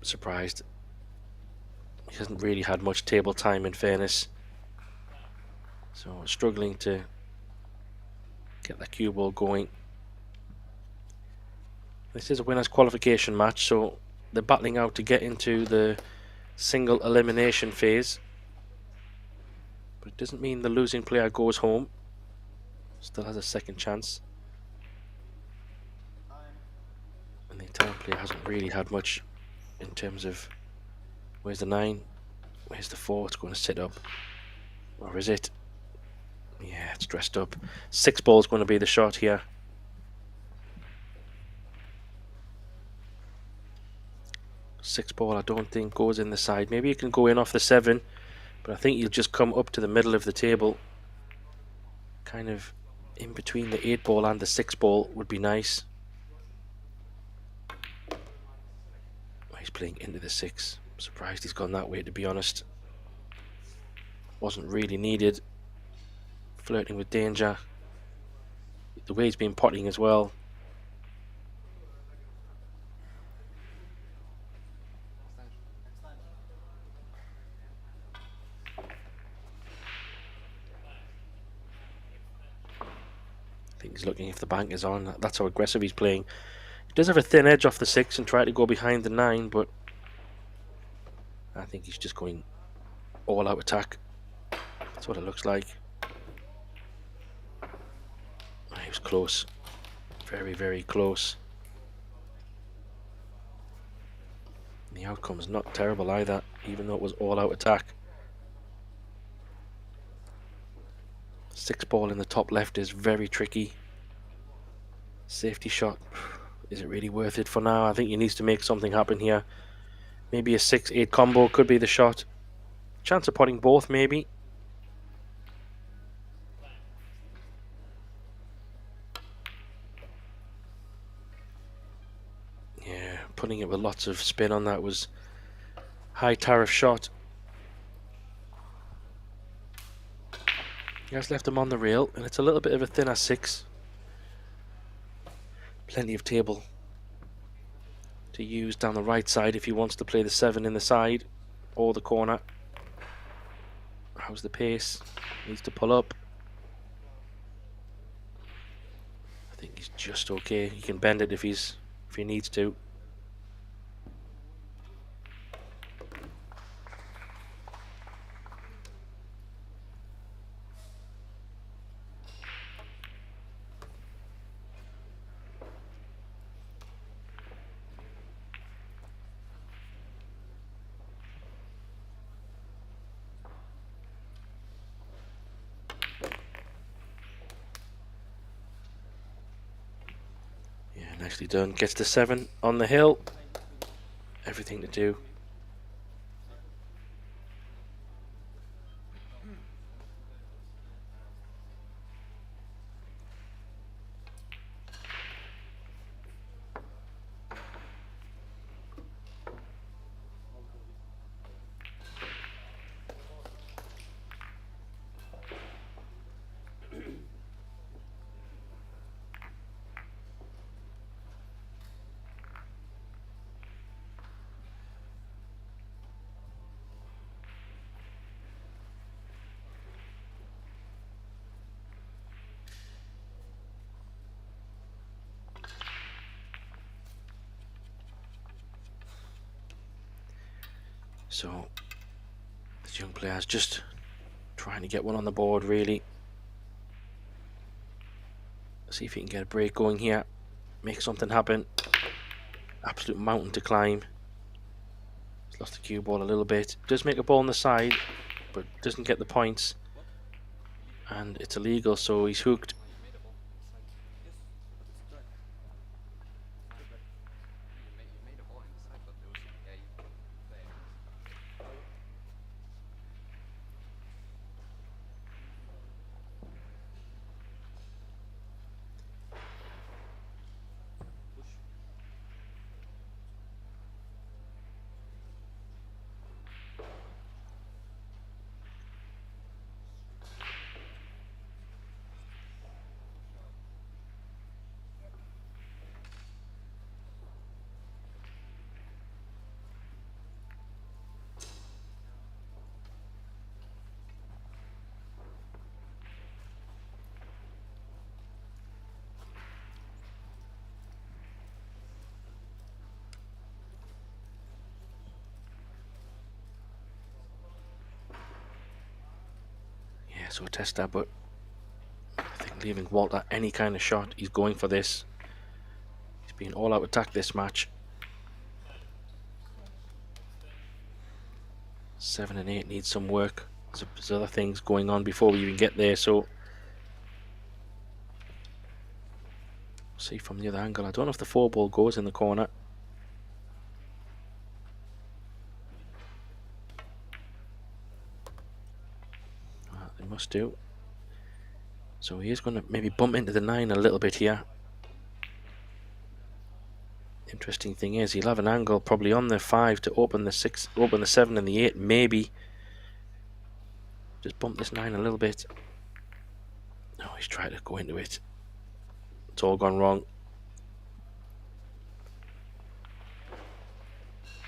surprised. He hasn't really had much table time, in fairness. So struggling to get that cue ball going. This is a winner's qualification match, so they're battling out to get into the single elimination phase. But it doesn't mean the losing player goes home. Still has a second chance. And the Italian player hasn't really had much in terms of where's the 9, where's the 4, it's going to sit up. Or is it? Yeah, it's dressed up. 6 ball's going to be the shot here. 6 ball I don't think goes in the side. Maybe you can go in off the 7, but I think you'll just come up to the middle of the table. Kind of in between the 8 ball and the 6 ball would be nice. He's playing into the 6. I'm surprised he's gone that way, to be honest. Wasn't really needed. Flirting with danger. The way he's been potting as well. I think he's looking if the bank is on. That's how aggressive he's playing. He does have a thin edge off the 6 and try to go behind the 9, but I think he's just going all out attack. That's what it looks like. He was close. Very, very close. And the outcome's not terrible either, even though it was all out attack. 6 ball in the top left is very tricky. Safety shot. Is it really worth it for now? I think he needs to make something happen here. Maybe a 6-8 combo could be the shot. Chance of potting both, maybe. Yeah, putting it with lots of spin on that was high tariff shot. He has left him on the rail, and it's a little bit of a thinner 6. Plenty of table to use down the right side if he wants to play the 7 in the side or the corner. How's the pace? Needs to pull up. I think he's just okay. He can bend it if he needs to. Nicely done. Gets to 7 on the hill. Everything to do. So this young player's just trying to get one on the board, really. See if he can get a break going here, make something happen. Absolute mountain to climb. He's lost the cue ball a little bit. Does make a ball on the side, but doesn't get the points. And it's illegal, so he's hooked. So a tester, but I think leaving Walter any kind of shot, he's going for this. He's been all out attack this match. 7 and 8 need some work. There's other things going on before we even get there, so see from the other angle. I don't know if the 4 ball goes in the corner. They must do. So he is going to maybe bump into the 9 a little bit here. Interesting thing is he'll have an angle probably on the 5 to open the 6, open the 7 and the 8. Maybe just bump this 9 a little bit. No, he's trying to go into it. It's all gone wrong.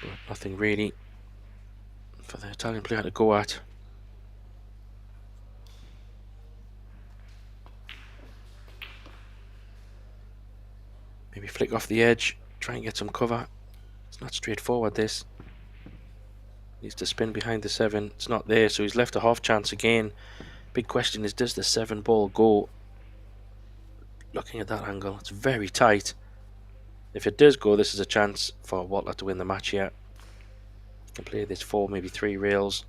But nothing really for the Italian player to go at. Maybe flick off the edge, try and get some cover. It's not straightforward, this. Needs to spin behind the 7. It's not there, so he's left a half chance again. Big question is, does the 7 ball go? Looking at that angle, it's very tight. If it does go, this is a chance for Walter to win the match here. He can play this 4, maybe 3 rails.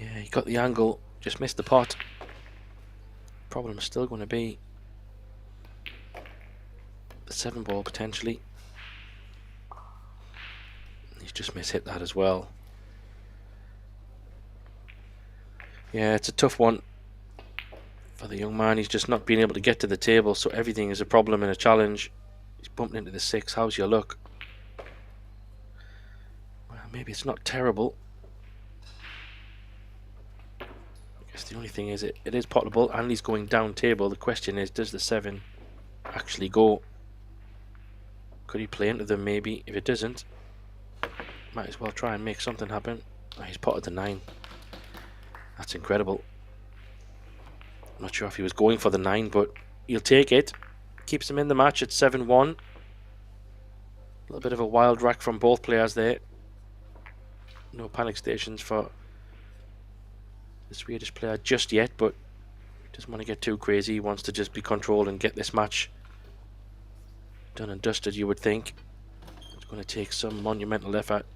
Yeah, he got the angle, just missed the pot. Problem is still going to be the 7 ball potentially. He's just mishit that as well. Yeah, it's a tough one for the young man. He's just not being able to get to the table, so everything is a problem and a challenge. He's bumping into the 6. How's your luck? Well, maybe it's not terrible. I guess the only thing is it is potable and he's going down table. The question is, does the 7 actually go? Could he play into them maybe? If it doesn't, might as well try and make something happen. Oh, he's potted the 9. That's incredible. I'm not sure if he was going for the 9, but he'll take it. Keeps him in the match at 7-1. A little bit of a wild rack from both players there. No panic stations for the Swedish player just yet, but he doesn't want to get too crazy. He wants to just be controlled and get this match done and dusted, you would think. It's going to take some monumental effort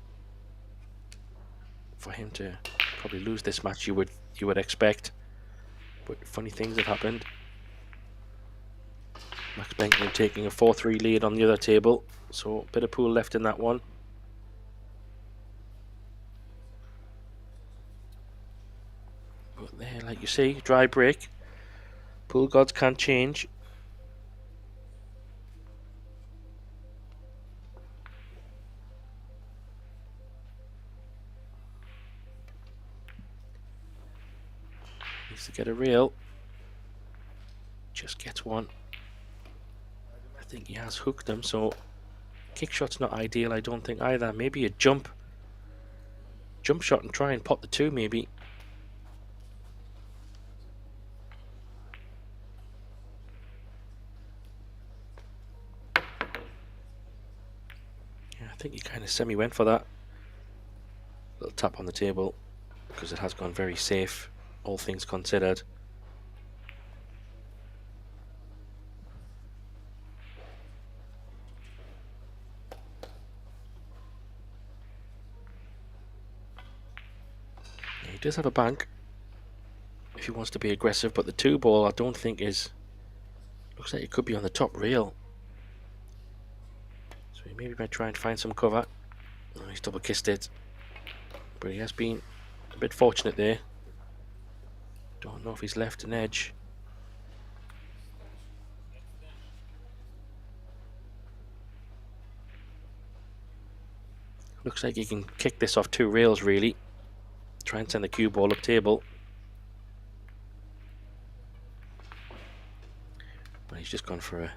for him to probably lose this match, you would expect. But funny things have happened. Max Benjamin taking a 4-3 lead on the other table, so a bit of pool left in that one. But there, like you see, dry break. Pool gods can't change. Needs to get a reel. just gets one. I think he has hooked them, so kick shot's not ideal, I don't think either. Maybe a jump shot and try and pot the 2 maybe. Yeah, I think he kind of semi went for that. Little tap on the table because it has gone very safe, all things considered. He does have a bank if he wants to be aggressive, but the 2 ball I don't think is. Looks like it could be on the top rail. So he maybe might try and find some cover. Oh, he's double kissed it. But he has been a bit fortunate there. Don't know if he's left an edge. Looks like he can kick this off 2 rails really. Try and send the cue ball up table. But he's just gone for a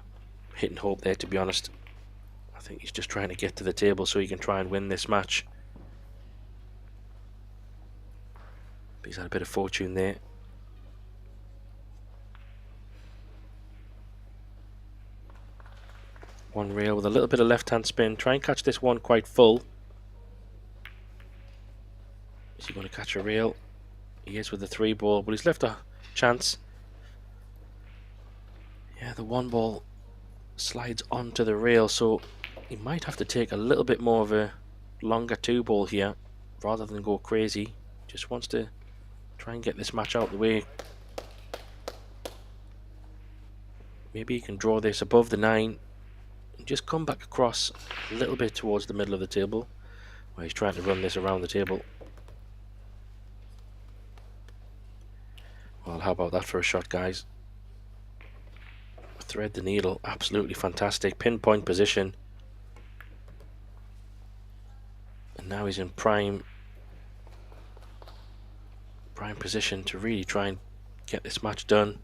hit and hope there, to be honest. I think he's just trying to get to the table so he can try and win this match. But he's had a bit of fortune there. One rail with a little bit of left hand spin. Try and catch this one quite full. Is he going to catch a rail? He is with the 3 ball, but he's left a chance. Yeah, the 1 ball slides onto the rail, so he might have to take a little bit more of a longer 2 ball here rather than go crazy. Just wants to try and get this match out of the way. Maybe he can draw this above the 9 and just come back across a little bit towards the middle of the table where he's trying to run this around the table. Well, how about that for a shot, guys? Thread the needle, absolutely fantastic. Pinpoint position. And now he's in prime position to really try and get this match done.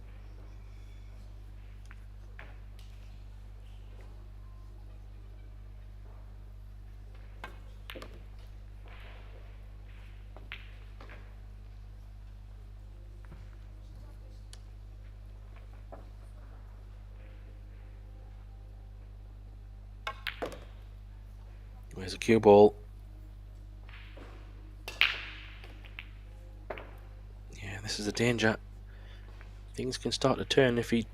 There's a cue ball. Yeah, this is the danger. Things can start to turn if he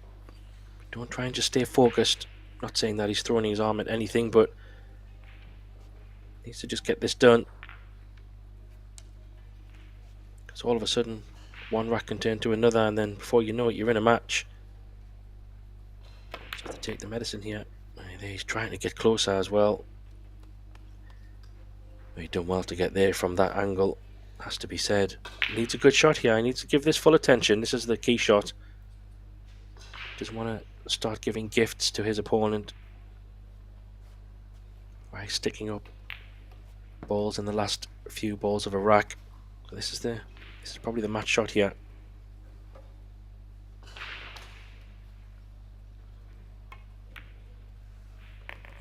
don't try and just stay focused. Not saying that he's throwing his arm at anything, but needs to just get this done. Because all of a sudden, one rack can turn to another, and then before you know it, you're in a match. Just have to take the medicine here. He's trying to get closer as well. He's done well to get there from that angle, has to be said. Needs a good shot here. He needs to give this full attention. This is the key shot. Doesn't want to start giving gifts to his opponent by sticking up balls in the last few balls of a rack. So this is probably the match shot here.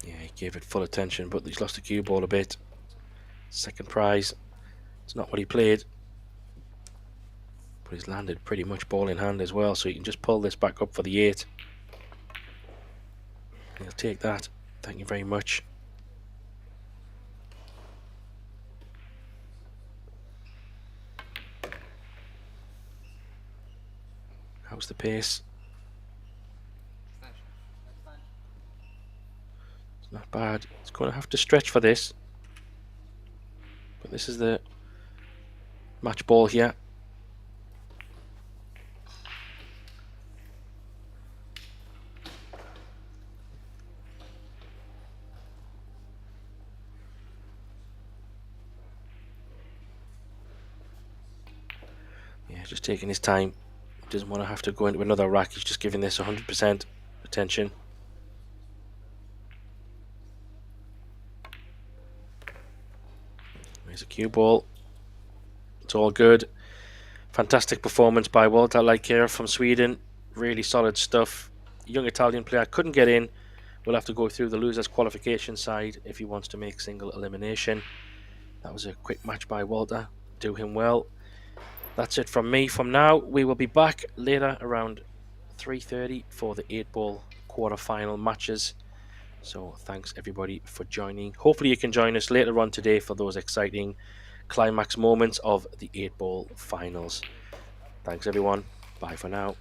Yeah, he gave it full attention, but he's lost the cue ball a bit. Second prize. It's not what he played, but he's landed pretty much ball in hand as well, so he can just pull this back up for the 8. He'll take that. Thank you very much. How's the pace? It's not bad. It's going to have to stretch for this. But this is the match ball here. Yeah, just taking his time. Doesn't want to have to go into another rack. He's just giving this 100% attention. There's a cue ball. It's all good. Fantastic performance by Walter Likera from Sweden. Really solid stuff. Young Italian player couldn't get in. We'll have to go through the losers qualification side if he wants to make single elimination. That was a quick match by Walter. Do him well. That's it from me. From now, we will be back later around 3:30 for the 8-ball quarter-final matches. So thanks everybody for joining. Hopefully you can join us later on today for those exciting climax moments of the 8-ball finals. Thanks everyone. Bye for now.